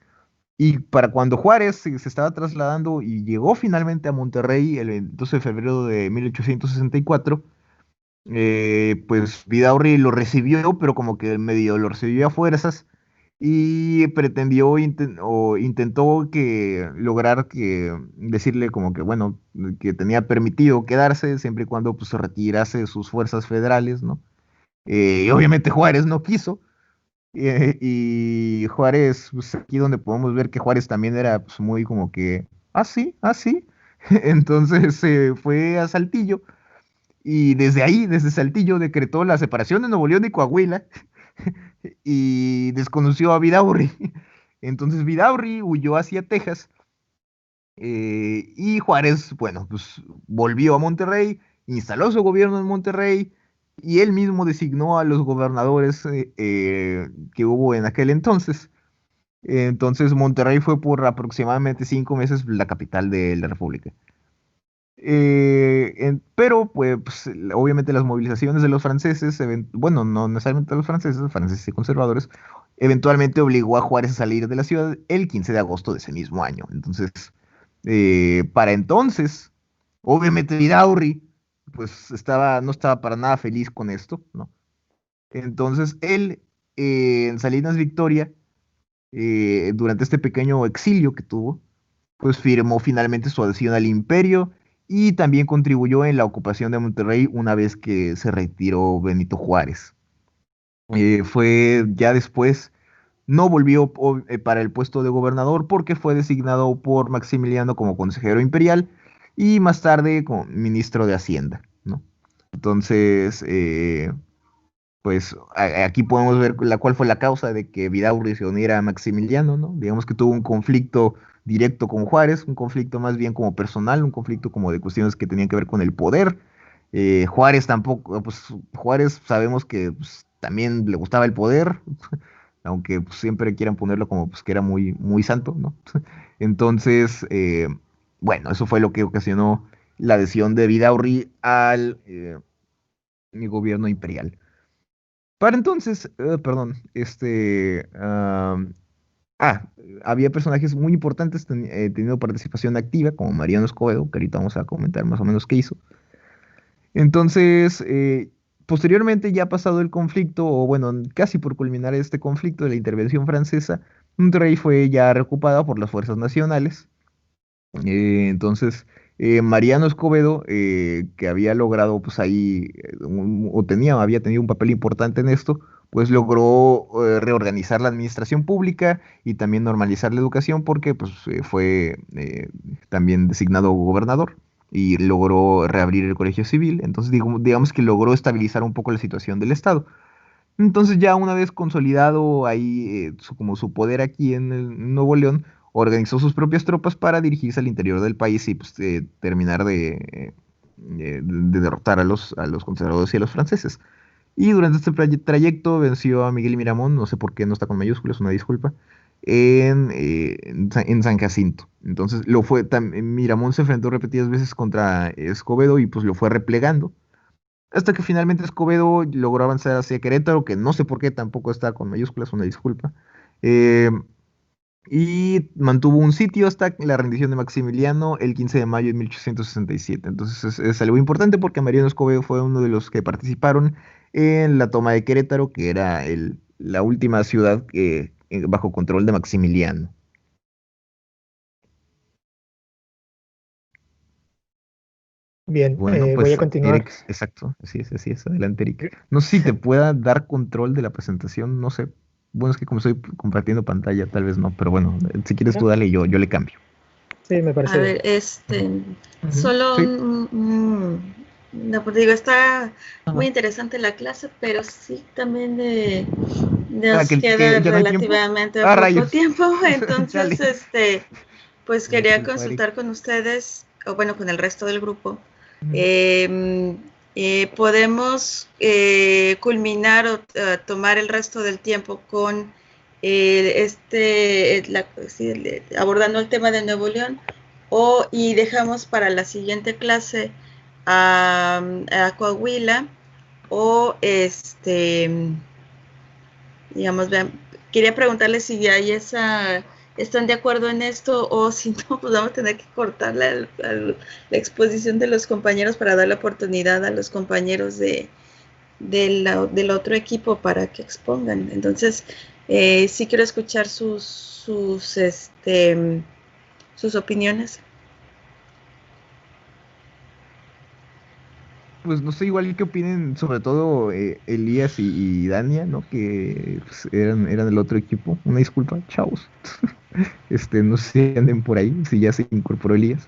Y para cuando Juárez se estaba trasladando y llegó finalmente a Monterrey el 12 de febrero de 1864, pues Vidaurri lo recibió, pero como que medio lo recibió a fuerzas y pretendió o intentó lograr decirle como que bueno, que tenía permitido quedarse siempre y cuando pues, se retirase sus fuerzas federales, ¿no? Y obviamente Juárez no quiso. Y Juárez, pues aquí donde podemos ver que Juárez también era pues, muy como que, sí, sí. Entonces se fue a Saltillo y desde ahí, desde Saltillo, decretó la separación de Nuevo León y Coahuila y desconoció a Vidaurri. Entonces Vidaurri huyó hacia Texas y Juárez, bueno, pues volvió a Monterrey, instaló su gobierno en Monterrey y él mismo designó a los gobernadores que hubo en aquel entonces. Entonces Monterrey fue por aproximadamente 5 meses la capital de la República. Pero, pues, obviamente las movilizaciones de los franceses, bueno, no necesariamente de los franceses y conservadores, eventualmente obligó a Juárez a salir de la ciudad el 15 de agosto de ese mismo año. Entonces, para entonces, obviamente Vidaurri, pues, no estaba para nada feliz con esto, ¿no? Entonces, él, en Salinas Victoria, durante este pequeño exilio que tuvo, pues firmó finalmente su adhesión al imperio y también contribuyó en la ocupación de Monterrey una vez que se retiró Benito Juárez. Fue ya después no volvió para el puesto de gobernador porque fue designado por Maximiliano como consejero imperial y más tarde como ministro de Hacienda, ¿no? Entonces, pues aquí podemos ver cuál fue la causa de que Vidaurri se uniera a Maximiliano, ¿no? Digamos que tuvo un conflicto directo con Juárez, un conflicto más bien como personal, un conflicto como de cuestiones que tenían que ver con el poder. Juárez tampoco, pues Juárez sabemos que pues, también le gustaba el poder, aunque pues, siempre quieran ponerlo como pues, que era muy, muy santo, ¿no? Entonces, bueno, eso fue lo que ocasionó la adhesión de Vidaurri al gobierno imperial. Para entonces, perdón, había personajes muy importantes teniendo participación activa, como Mariano Escobedo, que ahorita vamos a comentar más o menos qué hizo. Entonces, posteriormente, ya pasado el conflicto, o bueno, casi por culminar este conflicto de la intervención francesa, Monterrey fue ya reocupado por las fuerzas nacionales. Entonces, Mariano Escobedo, que había logrado, pues ahí, había tenido un papel importante en esto, pues logró reorganizar la administración pública y también normalizar la educación porque pues, fue también designado gobernador y logró reabrir el colegio civil. Entonces, digamos que logró estabilizar un poco la situación del Estado. Entonces ya una vez consolidado ahí como su poder aquí en el Nuevo León, organizó sus propias tropas para dirigirse al interior del país y pues, terminar de derrotar a los conservadores y a los franceses. Y durante este trayecto venció a Miguel Miramón, no sé por qué no está con mayúsculas, una disculpa, en San Jacinto. Entonces Miramón se enfrentó repetidas veces contra Escobedo y pues lo fue replegando. Hasta que finalmente Escobedo logró avanzar hacia Querétaro, que no sé por qué tampoco está con mayúsculas, una disculpa. Eh, y mantuvo un sitio hasta la rendición de Maximiliano el 15 de mayo de 1867. Entonces es algo importante porque Mariano Escobedo fue uno de los que participaron en la toma de Querétaro, que era la última ciudad bajo control de Maximiliano. Bien, Bueno, voy pues a continuar. Eric, exacto, así es, adelante Eric. No sé si te pueda dar control de la presentación, no sé. Bueno, es que como estoy compartiendo pantalla, tal vez no, pero bueno, si quieres tú dale, yo le cambio. Sí, me A parece ver, bien. solo Sí. no, pues digo, está muy interesante la clase, pero sí también nos que queda ya no hay tiempo. relativamente Ah, poco rayos. tiempo, entonces, Chale. pues Una quería disculpa, Eric. consultar con ustedes, o bueno, con el resto del grupo. Ujú. Podemos culminar o tomar el resto del tiempo con abordando el tema de Nuevo León, y dejamos para la siguiente clase a Coahuila, o digamos, vean, quería preguntarles si hay están de acuerdo en esto, o si no, pues vamos a tener que cortar la exposición de los compañeros para dar la oportunidad a los compañeros del otro equipo para que expongan. Entonces, sí quiero escuchar sus opiniones. Pues no sé, igual que opinen, sobre todo Elías y Dania, ¿no? Que pues, eran el otro equipo. Una disculpa, chavos. No sé si anden por ahí, si ya se incorporó Elías.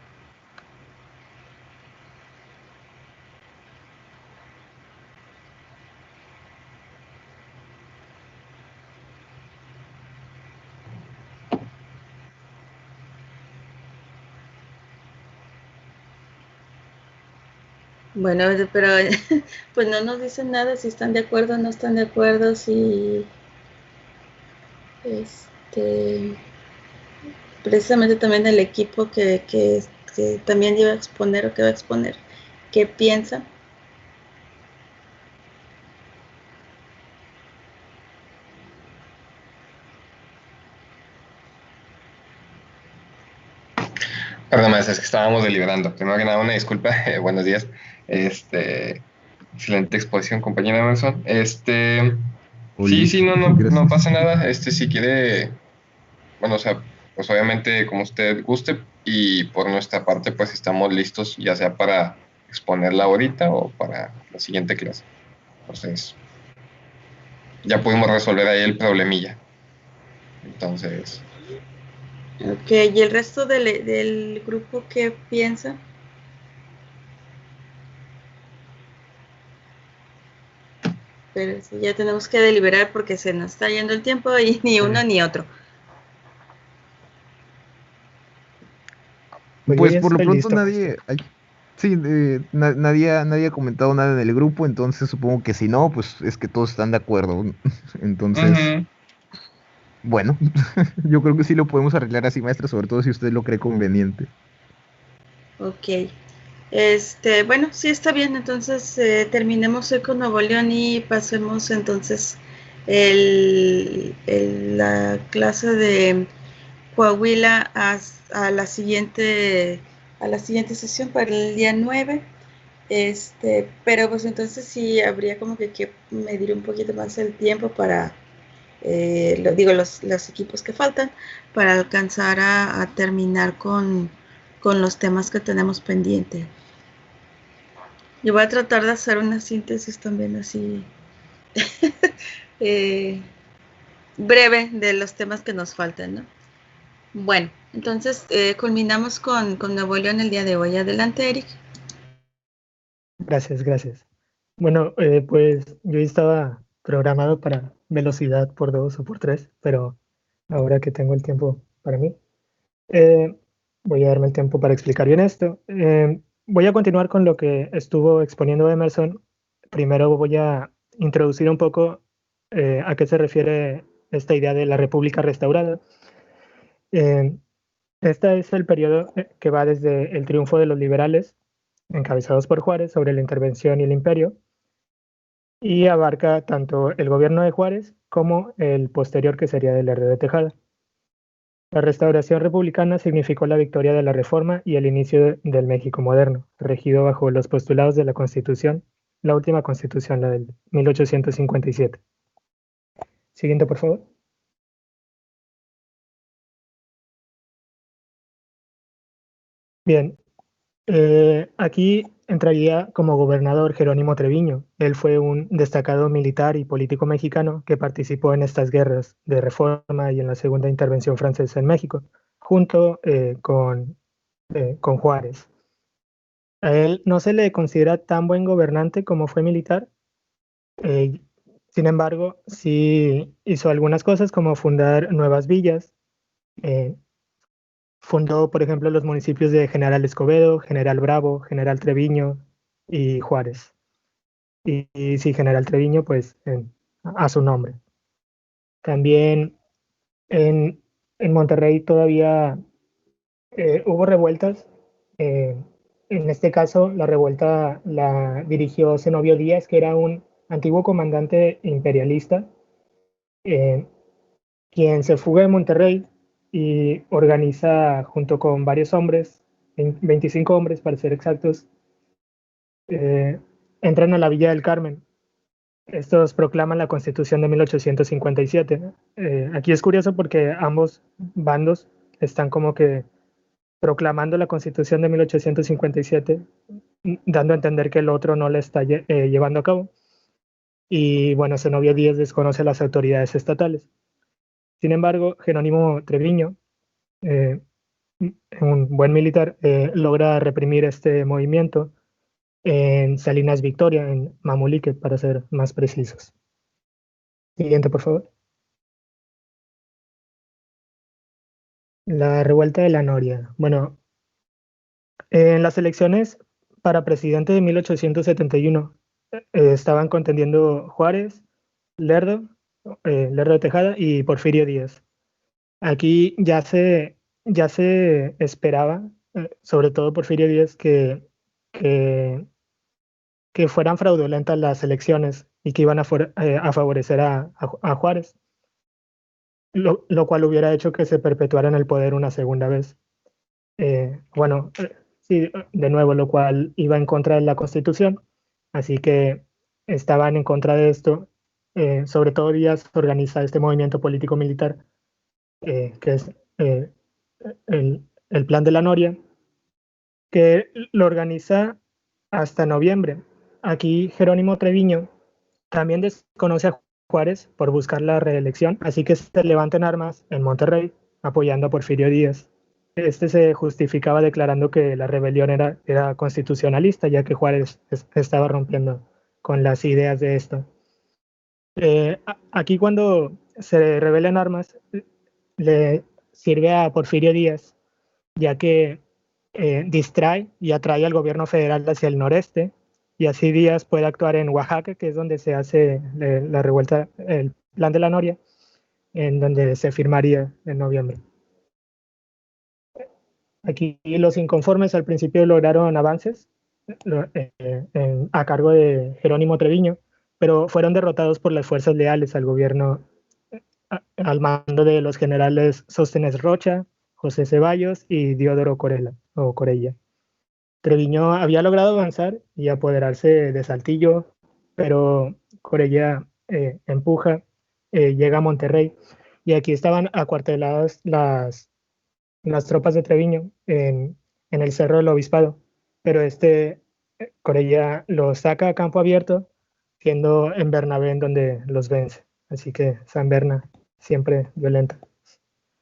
Bueno, pero pues no nos dicen nada si están de acuerdo o no están de acuerdo, si precisamente también el equipo que también iba a exponer o que va a exponer, ¿qué piensa? Perdón, maestra, es que estábamos deliberando. Primero que nada, una disculpa. Buenos días. Excelente exposición, compañero Emerson. Sí, no Gracias. pasa nada. Si quiere, bueno, o sea, pues obviamente como usted guste, y por nuestra parte, pues estamos listos, ya sea para exponerla ahorita o para la siguiente clase. Entonces, ya pudimos resolver ahí el problemilla. Entonces, Ok, ¿y el resto del grupo qué piensa? Pero sí, ya tenemos que deliberar porque se nos está yendo el tiempo y ni uno ni otro. Pues yo Pues ya por lo estoy pronto listo. nadie, ay, sí, nadie ha comentado nada en el grupo, entonces supongo que si no, pues es que todos están de acuerdo. Entonces, ujú. bueno, yo creo que sí lo podemos arreglar así, maestra, sobre todo si usted lo cree conveniente. Ok. Bueno, sí está bien, entonces terminemos hoy con Nuevo León y pasemos entonces la clase de Coahuila a la siguiente sesión para el día 9. Pero pues entonces sí habría como que medir un poquito más el tiempo para, los equipos que faltan para alcanzar a terminar con los temas que tenemos pendiente. Yo voy a tratar de hacer una síntesis también así eh, breve de los temas que nos faltan, ¿no? Bueno, entonces culminamos con Nuevo León el día de hoy. Adelante, Eric. Gracias, gracias. Bueno, pues yo estaba programado para velocidad por 2 o por 3, pero ahora que tengo el tiempo para mí, eh, voy a darme el tiempo para explicar bien esto. Voy a continuar con lo que estuvo exponiendo Emerson. Primero voy a introducir un poco a qué se refiere esta idea de la República restaurada. Eh, Este es el periodo que va desde el triunfo de los liberales, encabezados por Juárez, sobre la intervención y el imperio, y abarca tanto el gobierno de Juárez como el posterior, que sería del Lerdo de Tejada. La restauración republicana significó la victoria de la Reforma y el inicio del México moderno, regido bajo los postulados de la Constitución, la última Constitución, la del 1857. Siguiente, por favor. Bien, aquí entraría como gobernador Jerónimo Treviño. Él fue un destacado militar y político mexicano que participó en estas guerras de reforma y en la segunda intervención francesa en México, junto con Juárez. A él no se le considera tan buen gobernante como fue militar. eh, Sin embargo, sí hizo algunas cosas como fundar nuevas villas. eh, Fundó, por ejemplo, los municipios de General Escobedo, General Bravo, General Treviño y Juárez. Y sí, General Treviño, pues a su nombre. También en, en Monterrey todavía hubo revueltas. eh, en este caso, la revuelta la dirigió Zenobio Díaz, que era un antiguo comandante imperialista, eh, quien se fuga de Monterrey y organiza junto con varios hombres, 25 hombres para ser exactos, eh, entran a la Villa del Carmen. Estos proclaman la Constitución de 1857. Aquí es curioso porque ambos bandos están como que proclamando la Constitución de 1857, dando a entender que el otro no la está llevando a cabo. Y bueno, Zenobio Díaz desconoce a las autoridades estatales. Sin embargo, Jerónimo Treviño, eh, un buen militar, logra reprimir este movimiento en Salinas Victoria, en Mamulique, para ser más precisos. Siguiente, por favor. La revuelta de la Noria. Bueno, en las elecciones para presidente de 1871 estaban contendiendo Juárez, Lerdo, Lerdo de Tejada y Porfirio Díaz. Aquí ya se esperaba, sobre todo Porfirio Díaz, que, que fueran fraudulentas las elecciones y que iban a favorecer a Juárez, lo cual hubiera hecho que se perpetuara en el poder una segunda vez. Bueno, sí, de nuevo, lo cual iba en contra de la Constitución, así que estaban en contra de esto. Sobre todo Díaz organiza este movimiento político-militar, que es el Plan de la Noria, que lo organiza hasta noviembre. Aquí Jerónimo Treviño también desconoce a Juárez por buscar la reelección, así que se levanta en armas en Monterrey apoyando a Porfirio Díaz. Este se justificaba declarando que la rebelión era constitucionalista, ya que Juárez estaba rompiendo con las ideas de esto. Aquí cuando se rebela en armas, le sirve a Porfirio Díaz, ya que distrae y atrae al gobierno federal hacia el noreste, y así Díaz puede actuar en Oaxaca, que es donde se hace la revuelta, el Plan de la Noria, en donde se firmaría en noviembre. Aquí los inconformes al principio lograron avances a cargo de Jerónimo Treviño, pero fueron derrotados por las fuerzas leales al gobierno al mando de los generales Sóstenes Rocha, José Ceballos y Diodoro Corella. Treviño había logrado avanzar y apoderarse de Saltillo, pero Corella empuja, llega a Monterrey, y aquí estaban acuarteladas las tropas de Treviño en el Cerro del Obispado, pero Corella los saca a campo abierto, siendo en Bernabé en donde los vence. Así que San Berna, siempre violenta.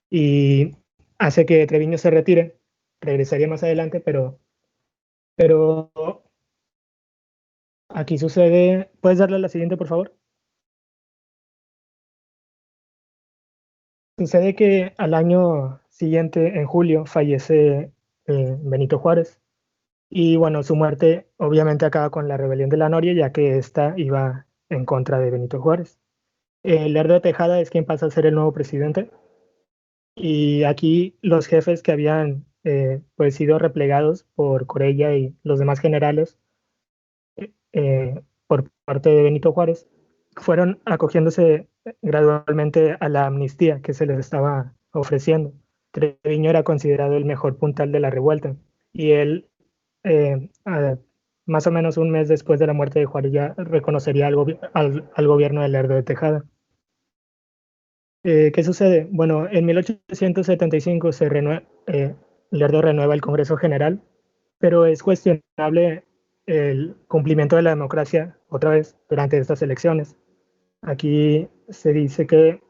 Y hace que Treviño se retire, regresaría más adelante, pero aquí sucede. ¿Puedes darle a la siguiente, por favor? Sucede que al año siguiente, en julio, fallece Benito Juárez. Y bueno, su muerte obviamente acaba con la rebelión de la Noria, ya que ésta iba en contra de Benito Juárez. Lerdo de Tejada es quien pasa a ser el nuevo presidente. Y aquí los jefes que habían pues sido replegados por Corella y los demás generales por parte de Benito Juárez fueron acogiéndose gradualmente a la amnistía que se les estaba ofreciendo. Treviño era considerado el mejor puntal de la revuelta, y él, más o menos un mes después de la muerte de Juárez, ya reconocería al gobierno de Lerdo de Tejada. ¿Qué sucede? Bueno, en 1875 Lerdo renueva el Congreso General, pero es cuestionable el cumplimiento de la democracia otra vez durante estas elecciones. Aquí se dice que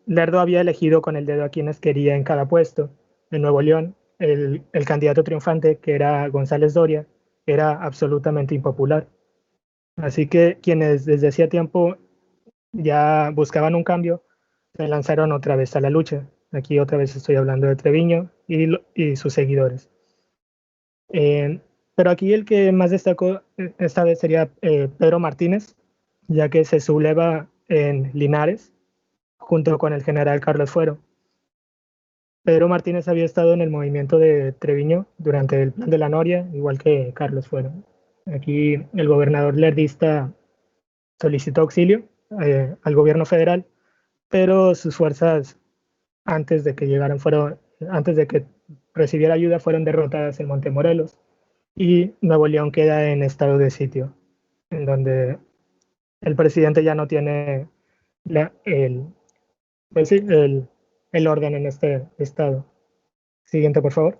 Lerdo había elegido con el dedo a quienes quería en cada puesto. En Nuevo León, el candidato triunfante, que era González Doria, era absolutamente impopular. Así que quienes desde hacía tiempo ya buscaban un cambio, se lanzaron otra vez a la lucha. Aquí otra vez estoy hablando de Treviño y sus seguidores. Pero aquí el que más destacó esta vez sería Pedro Martínez, ya que se subleva en Linares junto con el general Carlos Fuero. Pedro Martínez había estado en el movimiento de Treviño durante el Plan de la Noria, igual que Carlos Fuero. Aquí el gobernador lerdista solicitó auxilio al gobierno federal, pero sus fuerzas, antes de que recibiera ayuda, fueron derrotadas en Montemorelos, y Nuevo León queda en estado de sitio, en donde el presidente ya no tiene el orden en este estado. Siguiente, por favor.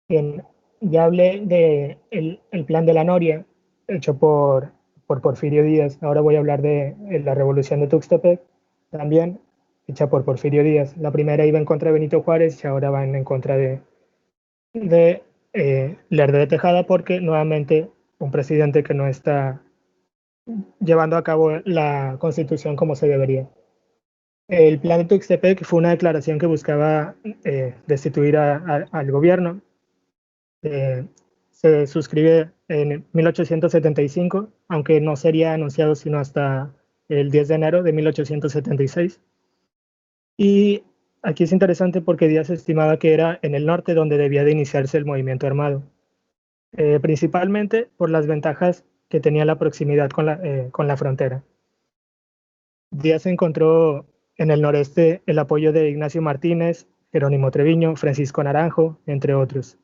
Bien, ya hablé de el Plan de la Noria, hecho por Porfirio Díaz. Ahora voy a hablar de la Revolución de Tuxtepec, también hecha por Porfirio Díaz. La primera iba en contra de Benito Juárez y ahora van en contra de Lerdo de Tejada, porque nuevamente un presidente que no está llevando a cabo la Constitución como se debería. El Plan de Tuxtepec fue una declaración que buscaba destituir al gobierno. Se suscribe en 1875, aunque no sería anunciado sino hasta el 10 de enero de 1876. Y aquí es interesante porque Díaz estimaba que era en el norte donde debía de iniciarse el movimiento armado, principalmente por las ventajas que tenía la proximidad con la frontera. Díaz encontró en el noreste el apoyo de Ignacio Martínez, Jerónimo Treviño, Francisco Naranjo, entre otros.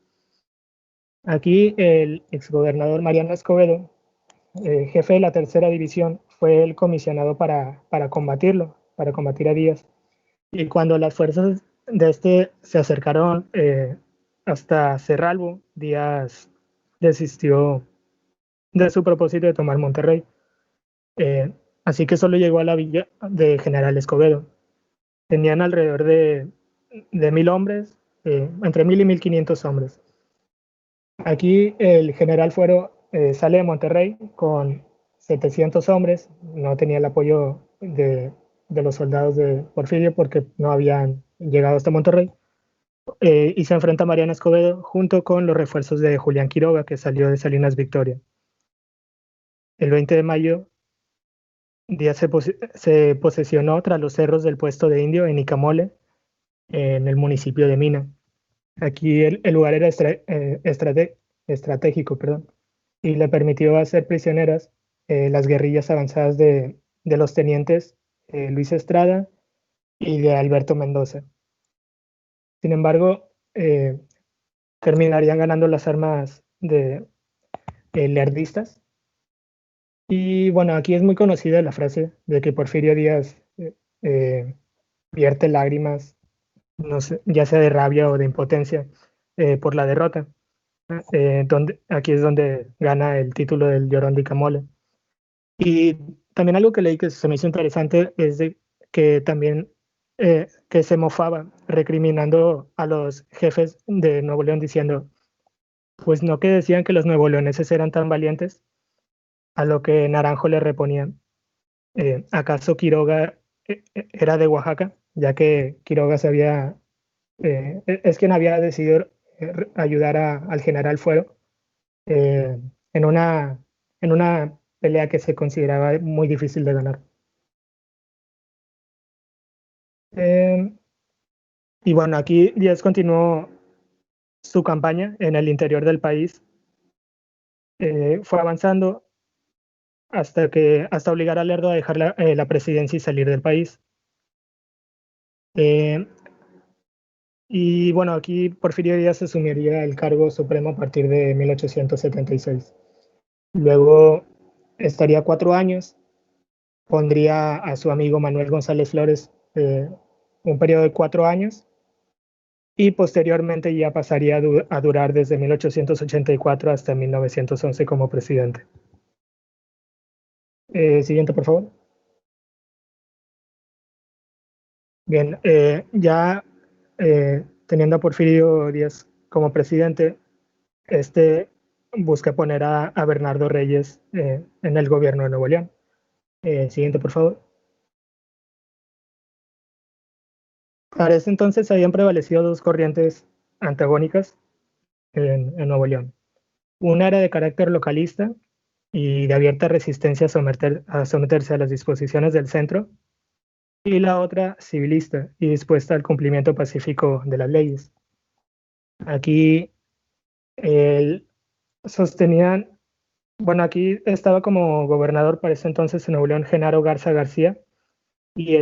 Aquí el exgobernador Mariano Escobedo, jefe de la tercera división, fue el comisionado para combatirlo, para combatir a Díaz. Y cuando las fuerzas de se acercaron hasta Cerralbo, Díaz desistió de su propósito de tomar Monterrey. Así que solo llegó a la villa de General Escobedo. Tenían alrededor de 1.000 hombres, entre 1.000 y 1.500 hombres. Aquí el general Fuero sale de Monterrey con 700 hombres, no tenía el apoyo de los soldados de Porfirio porque no habían llegado hasta Monterrey, y se enfrenta a Mariano Escobedo junto con los refuerzos de Julián Quiroga, que salió de Salinas Victoria. El 20 de mayo, Díaz se posesionó tras los cerros del puesto de indio en Icamole, en el municipio de Mina. Aquí el lugar era estratégico, perdón, y le permitió hacer prisioneras las guerrillas avanzadas de los tenientes Luis Estrada y de Alberto Mendoza. Sin embargo, terminarían ganando las armas de leardistas. Y bueno, aquí es muy conocida la frase de que Porfirio Díaz vierte lágrimas, no sé, ya sea de rabia o de impotencia, por la derrota. Aquí es donde gana el título del Llorón de Icamole. Y también algo que leí que se me hizo interesante es de que también que se mofaba recriminando a los jefes de Nuevo León diciendo, pues no que decían que los nuevoleoneses eran tan valientes, a lo que Naranjo le reponía, ¿acaso Quiroga era de Oaxaca? Ya que Quiroga es quien había decidido ayudar al general Fuero eh, en una pelea que se consideraba muy difícil de ganar. Y bueno, aquí Díaz continuó su campaña en el interior del país. Fue avanzando hasta obligar a Lerdo a dejar la presidencia y salir del país. Y bueno, aquí Porfirio Díaz asumiría el cargo supremo a partir de 1876. Luego estaría 4 años, pondría a su amigo Manuel González Flores un periodo de 4 años, y posteriormente ya pasaría a durar desde 1884 hasta 1911 como presidente. Siguiente, por favor. Bien, ya teniendo a Porfirio Díaz como presidente, este busca poner a Bernardo Reyes en el gobierno de Nuevo León. Siguiente, por favor. Para ese entonces habían prevalecido dos corrientes antagónicas en Nuevo León. Una era de carácter localista y de abierta resistencia a someterse a las disposiciones del centro, y la otra civilista y dispuesta al cumplimiento pacífico de las leyes. Aquí sostenían, bueno, aquí estaba como gobernador para ese entonces en Nuevo León Genaro Garza García, y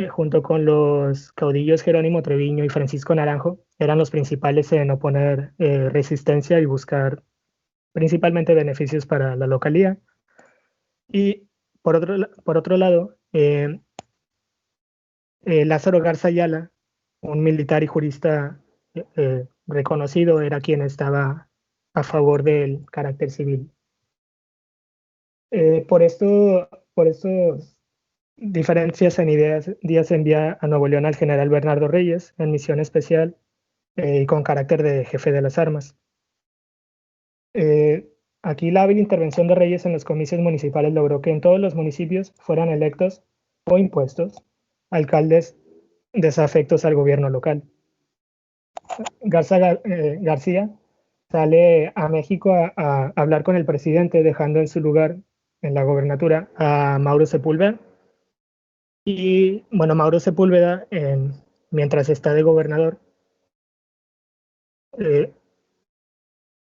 junto con los caudillos Jerónimo Treviño y Francisco Naranjo, eran los principales en oponer resistencia y buscar principalmente beneficios para la localía. Y por otro lado, Lázaro Garza Ayala, un militar y jurista reconocido, era quien estaba a favor del carácter civil. Por estos diferencias en ideas, Díaz envía a Nuevo León al general Bernardo Reyes en misión especial y con carácter de jefe de las armas. Aquí la hábil intervención de Reyes en los comicios municipales logró que en todos los municipios fueran electos o impuestos alcaldes desafectos al gobierno local. García sale a México a hablar con el presidente, dejando en su lugar en la gobernatura a Mauro Sepúlveda. Y bueno, Mauro Sepúlveda, mientras está de gobernador,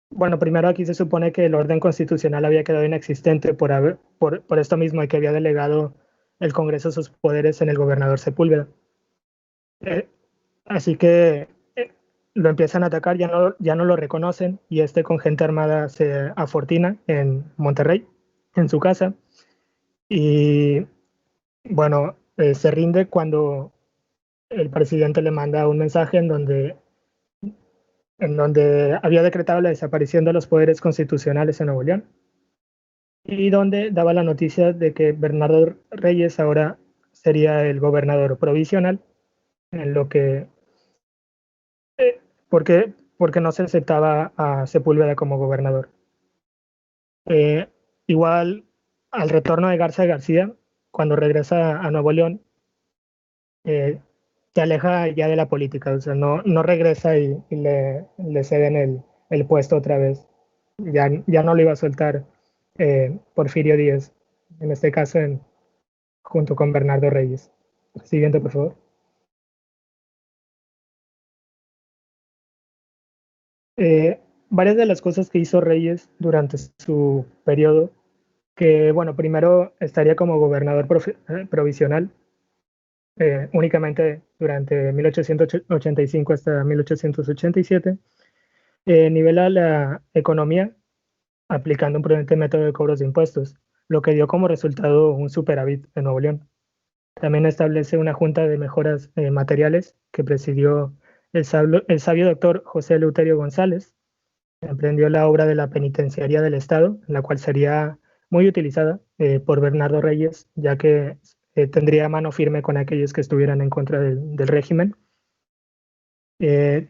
bueno, primero aquí se supone que el orden constitucional había quedado inexistente por esto mismo, y que había delegado el Congreso sus poderes en el gobernador Sepúlveda. Así que lo empiezan a atacar, ya no lo reconocen, y con gente armada se afortina en Monterrey, en su casa, y bueno, se rinde cuando el presidente le manda un mensaje en donde en donde había decretado la desaparición de los poderes constitucionales en Nuevo León y donde daba la noticia de que Bernardo Reyes ahora sería el gobernador provisional, en lo que, porque no se aceptaba a Sepúlveda como gobernador. Igual, al retorno de Garza García, cuando regresa a Nuevo León, se aleja ya de la política, o sea, no regresa y le ceden el puesto otra vez. Ya no lo iba a soltar Porfirio Díaz, en este caso junto con Bernardo Reyes. Siguiente, por favor. Varias de las cosas que hizo Reyes durante su periodo, que bueno, primero estaría como gobernador provisional, únicamente durante 1885 hasta 1887, nivela la economía aplicando un prudente método de cobros de impuestos, lo que dio como resultado un superávit en Nuevo León. También establece una junta de mejoras materiales que presidió el sabio doctor José Eleuterio González. Emprendió la obra de la penitenciaría del Estado, la cual sería muy utilizada por Bernardo Reyes, ya que tendría mano firme con aquellos que estuvieran en contra del régimen.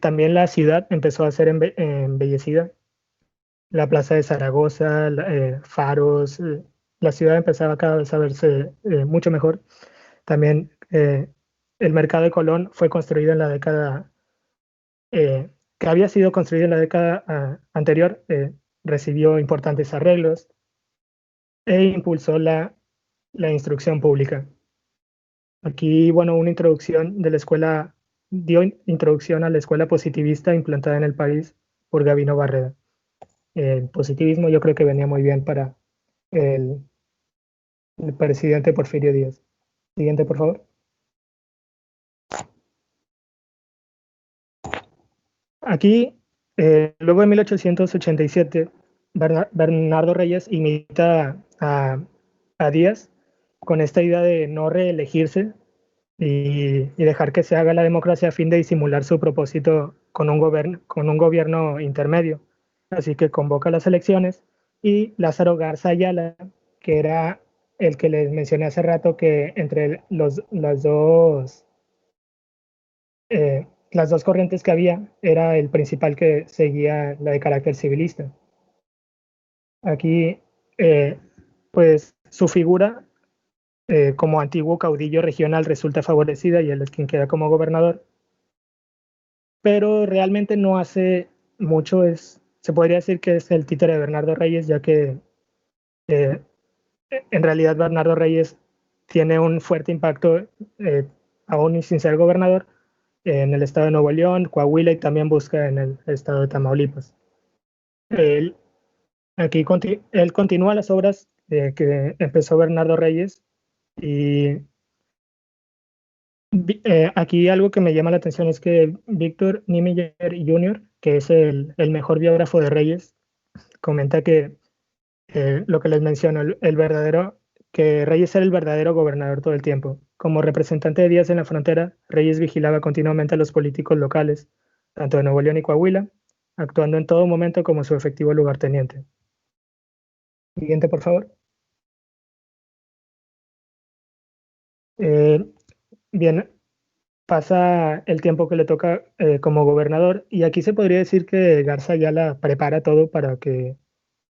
También la ciudad empezó a ser embellecida. La plaza de Zaragoza, faros, la ciudad empezaba cada vez a verse mucho mejor. También el mercado de Colón fue construido en la década, que había sido construido en la década anterior, recibió importantes arreglos e impulsó la instrucción pública. Aquí, bueno, una introducción de la escuela, dio introducción a la escuela positivista implantada en el país por Gabino Barreda. El positivismo yo creo que venía muy bien para el presidente Porfirio Díaz. Siguiente, por favor. Aquí, luego de 1887, Bernardo Reyes imita a Díaz con esta idea de no reelegirse y dejar que se haga la democracia a fin de disimular su propósito con un gobierno intermedio. Así que convoca las elecciones y Lázaro Garza Ayala, que era el que les mencioné hace rato, que entre las dos corrientes que había era el principal que seguía la de carácter civilista. Aquí, pues su figura como antiguo caudillo regional resulta favorecida y él es quien queda como gobernador, pero realmente no hace mucho, se podría decir que es el títere de Bernardo Reyes, ya que en realidad Bernardo Reyes tiene un fuerte impacto, aún sin ser gobernador, en el estado de Nuevo León, Coahuila y también busca en el estado de Tamaulipas. Él continúa las obras que empezó Bernardo Reyes y aquí algo que me llama la atención es que Víctor Niemeyer Jr., que es el mejor biógrafo de Reyes, comenta que lo que les menciono, que Reyes era el verdadero gobernador todo el tiempo. Como representante de Díaz en la frontera, Reyes vigilaba continuamente a los políticos locales, tanto de Nuevo León y Coahuila, actuando en todo momento como su efectivo lugarteniente. Siguiente, por favor. Bien, pasa el tiempo que le toca como gobernador y aquí se podría decir que Garza ya la prepara todo para que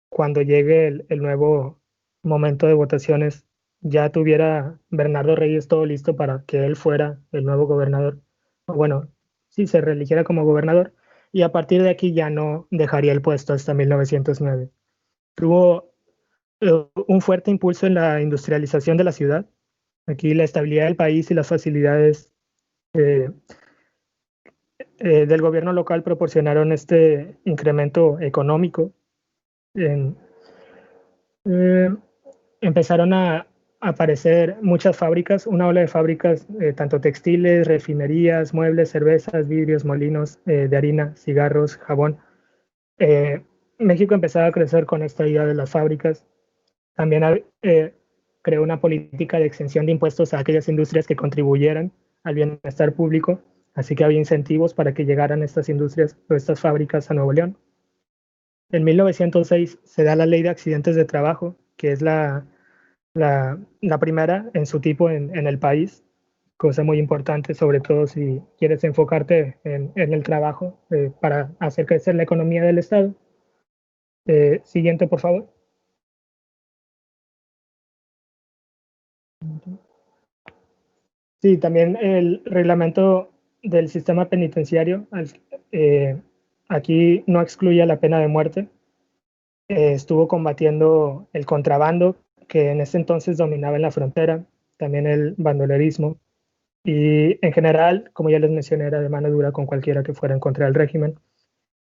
cuando llegue el nuevo momento de votaciones ya tuviera Bernardo Reyes todo listo para que él fuera el nuevo gobernador. Bueno, sí, se reeligiera como gobernador y a partir de aquí ya no dejaría el puesto hasta 1909. Tuvo un fuerte impulso en la industrialización de la ciudad. Aquí la estabilidad del país y las facilidades del gobierno local proporcionaron este incremento económico. Empezaron a aparecer muchas fábricas, una ola de fábricas, tanto textiles, refinerías, muebles, cervezas, vidrios, molinos de harina, cigarros, jabón. México empezaba a crecer con esta idea de las fábricas. También creó una política de exención de impuestos a aquellas industrias que contribuyeran al bienestar público, Así que había incentivos para que llegaran estas industrias o estas fábricas a Nuevo León. En 1906 se da la Ley de Accidentes de Trabajo, que es la primera en su tipo en el país, cosa muy importante, sobre todo si quieres enfocarte en el trabajo para hacer crecer la economía del Estado. Siguiente, por favor. Sí, también el reglamento del sistema penitenciario aquí no excluye la pena de muerte. Estuvo combatiendo el contrabando que en ese entonces dominaba en la frontera, también el bandolerismo y en general, como ya les mencioné, era de mano dura con cualquiera que fuera en contra del régimen.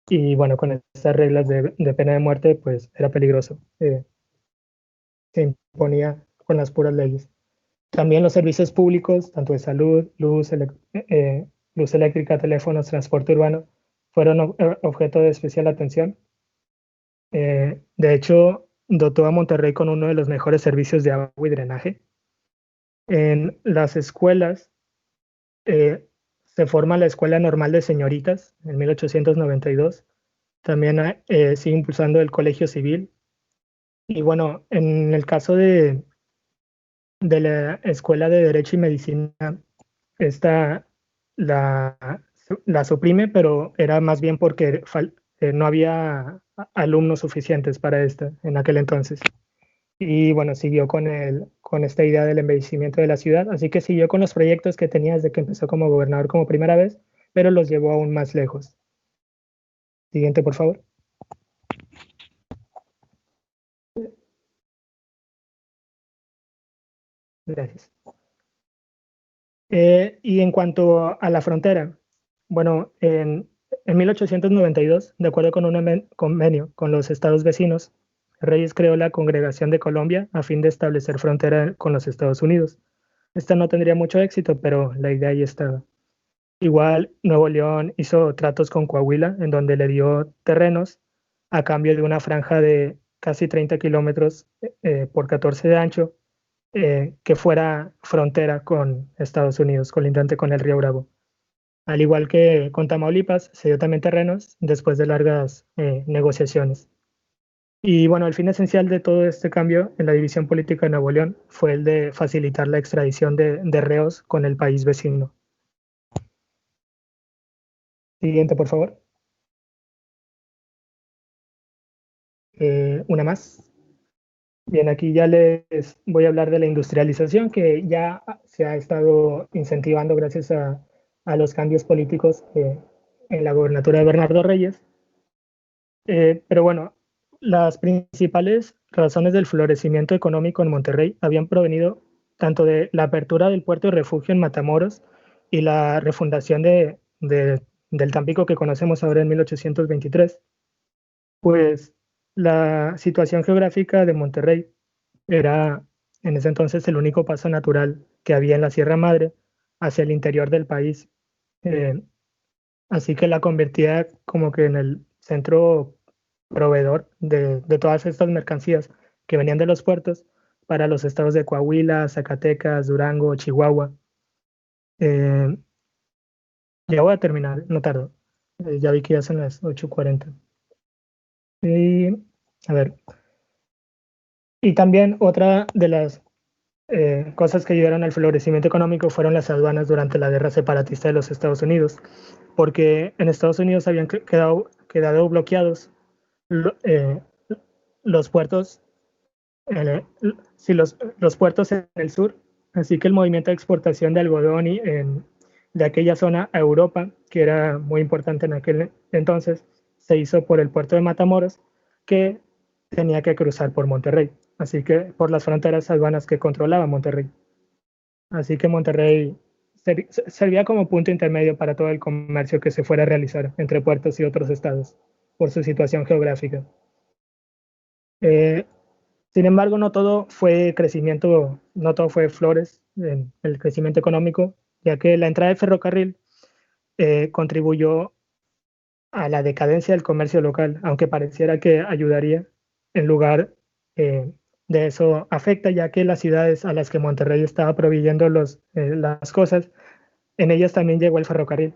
Y bueno, con estas reglas de pena de muerte, pues era peligroso. Se imponía con las puras leyes. También los servicios públicos, tanto de salud, luz eléctrica, teléfonos, transporte urbano, fueron objeto de especial atención. De hecho, dotó a Monterrey con uno de los mejores servicios de agua y drenaje. En las escuelas se forma la Escuela Normal de Señoritas en 1892. También sigue impulsando el Colegio Civil. Y bueno, en el caso de la Escuela de Derecho y Medicina, esta la suprime, pero era más bien porque no había alumnos suficientes para esta en aquel entonces. Y bueno, siguió con esta idea del embellecimiento de la ciudad, así que siguió con los proyectos que tenía desde que empezó como gobernador como primera vez, pero los llevó aún más lejos. Siguiente, por favor. Gracias. Y en cuanto a la frontera, bueno, en 1892, de acuerdo con un convenio con los estados vecinos, Reyes creó la Congregación de Colombia a fin de establecer frontera con los Estados Unidos. Esta no tendría mucho éxito, pero la idea ahí estaba. Igual, Nuevo León hizo tratos con Coahuila, en donde le dio terrenos a cambio de una franja de casi 30 kilómetros por 14 de ancho, que fuera frontera con Estados Unidos, colindante con el río Bravo. Al igual que con Tamaulipas, se dio también terrenos después de largas negociaciones. Y bueno, el fin esencial de todo este cambio en la división política de Nuevo León fue el de facilitar la extradición de reos con el país vecino. Siguiente, por favor. Una más. Bien, aquí ya les voy a hablar de la industrialización que ya se ha estado incentivando gracias a los cambios políticos en la gobernatura de Bernardo Reyes. Pero bueno, las principales razones del florecimiento económico en Monterrey habían provenido tanto de la apertura del puerto de refugio en Matamoros y la refundación del Tampico que conocemos ahora en 1823. Pues la situación geográfica de Monterrey era en ese entonces el único paso natural que había en la Sierra Madre hacia el interior del país. Así que la convertía como que en el centro proveedor de todas estas mercancías que venían de los puertos para los estados de Coahuila, Zacatecas, Durango, Chihuahua. Ya voy a terminar, no tardo. Ya vi que ya son las 8:40. Y a ver. Y también otra de las cosas que ayudaron al florecimiento económico fueron las aduanas durante la guerra separatista de los Estados Unidos, porque en Estados Unidos habían quedado bloqueados los puertos, sí, los puertos en el sur, así que el movimiento de exportación de algodón de aquella zona a Europa, que era muy importante en aquel entonces, se hizo por el puerto de Matamoros, que tenía que cruzar por Monterrey, así que por las fronteras aduanas que controlaba Monterrey. Así que Monterrey servía como punto intermedio para todo el comercio que se fuera a realizar entre puertos y otros estados, por su situación geográfica. Sin embargo, no todo fue crecimiento, no todo fue flores en el crecimiento económico, ya que la entrada del ferrocarril contribuyó a la decadencia del comercio local, aunque pareciera que ayudaría, en lugar de eso afecta, ya que las ciudades a las que Monterrey estaba proveyendo las cosas en ellas también llegó el ferrocarril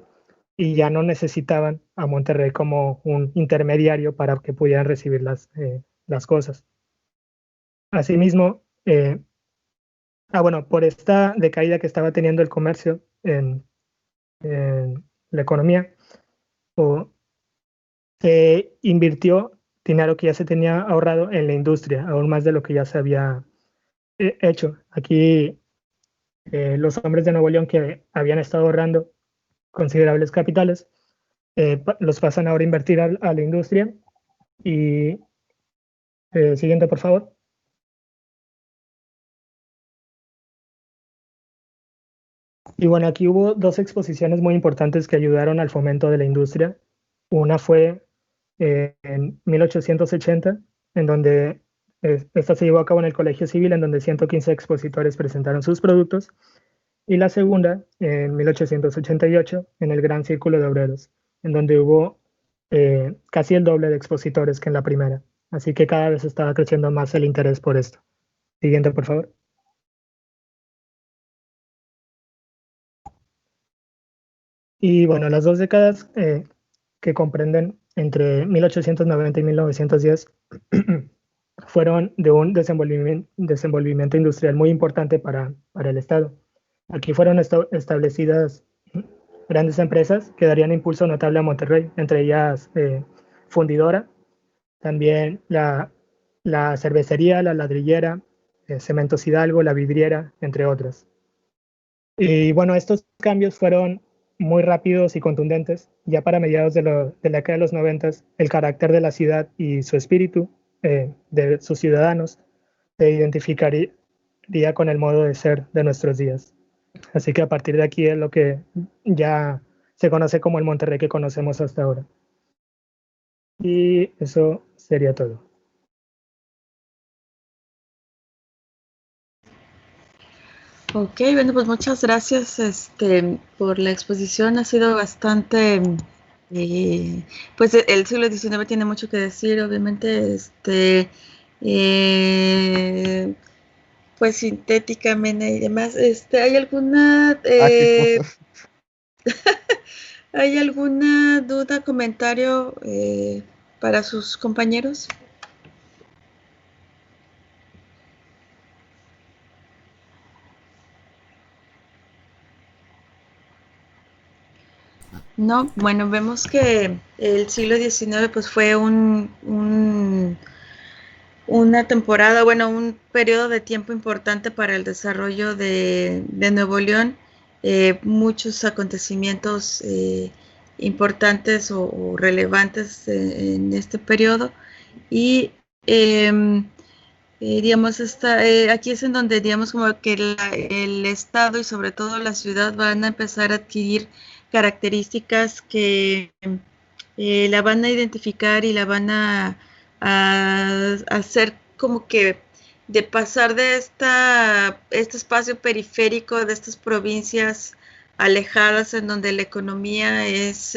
y ya no necesitaban a Monterrey como un intermediario para que pudieran recibir las cosas. Asimismo, bueno, por esta decaída que estaba teniendo el comercio en la economía, se invirtió dinero que ya se tenía ahorrado en la industria, aún más de lo que ya se había hecho. Aquí los hombres de Nuevo León que habían estado ahorrando considerables capitales, los pasan ahora a invertir a la industria. Y siguiente, por favor. Y bueno, aquí hubo dos exposiciones muy importantes que ayudaron al fomento de la industria. Una fue en 1880, en donde esta se llevó a cabo en el Colegio Civil, en donde 115 expositores presentaron sus productos. Y la segunda, en 1888, en el Gran Círculo de Obreros, en donde hubo casi el doble de expositores que en la primera. Así que cada vez estaba creciendo más el interés por esto. Siguiente, por favor. Y bueno, las dos décadas que comprenden entre 1890 y 1910 fueron de un desenvolvimiento industrial muy importante para el Estado. Aquí fueron establecidas grandes empresas que darían impulso notable a Monterrey, entre ellas Fundidora, también la cervecería, la ladrillera, Cementos Hidalgo, la vidriera, entre otras. Y bueno, estos cambios fueron muy rápidos y contundentes. Ya para mediados de la década de los 90, el carácter de la ciudad y su espíritu de sus ciudadanos se identificaría con el modo de ser de nuestros días. Así que a partir de aquí es lo que ya se conoce como el Monterrey que conocemos hasta ahora. Y eso sería todo. Ok, bueno, pues muchas gracias por la exposición. Ha sido bastante, pues el siglo XIX tiene mucho que decir, obviamente, pues sintéticamente y demás. ¿Hay alguna, qué cosas. ¿hay alguna duda, comentario para sus compañeros? No, bueno, vemos que el siglo XIX pues fue una temporada, bueno, un periodo de tiempo importante para el desarrollo de Nuevo León. Muchos acontecimientos importantes o relevantes en este periodo. Y digamos, aquí es en donde, digamos, como que el Estado y sobre todo la ciudad van a empezar a adquirir características que la van a identificar y la van a hacer como que de pasar de este espacio periférico de estas provincias alejadas en donde la economía es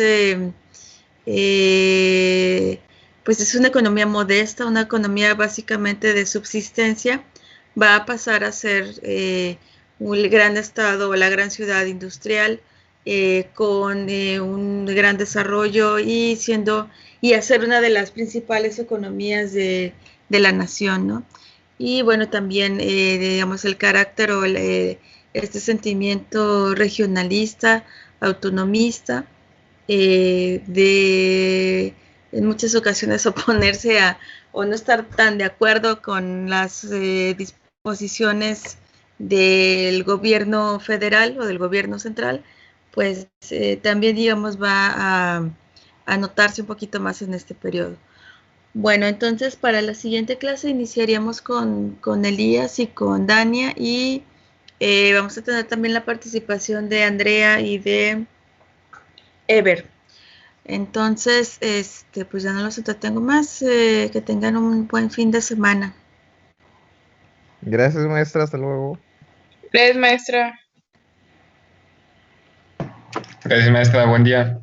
pues es una economía modesta, una economía básicamente de subsistencia, va a pasar a ser un gran estado o la gran ciudad industrial con un gran desarrollo y hacer una de las principales economías de la nación, ¿no? Y bueno, también, digamos, el carácter o este sentimiento regionalista, autonomista, de en muchas ocasiones oponerse o no estar tan de acuerdo con las disposiciones del gobierno federal o del gobierno central, pues también, digamos, va a notarse un poquito más en este periodo. Bueno, entonces para la siguiente clase iniciaríamos con Elías y con Dania y vamos a tener también la participación de Andrea y de Ever. Entonces, pues ya no los entretengo más, que tengan un buen fin de semana. Gracias, maestra, hasta luego. Gracias, maestra. Gracias, maestra. Buen día.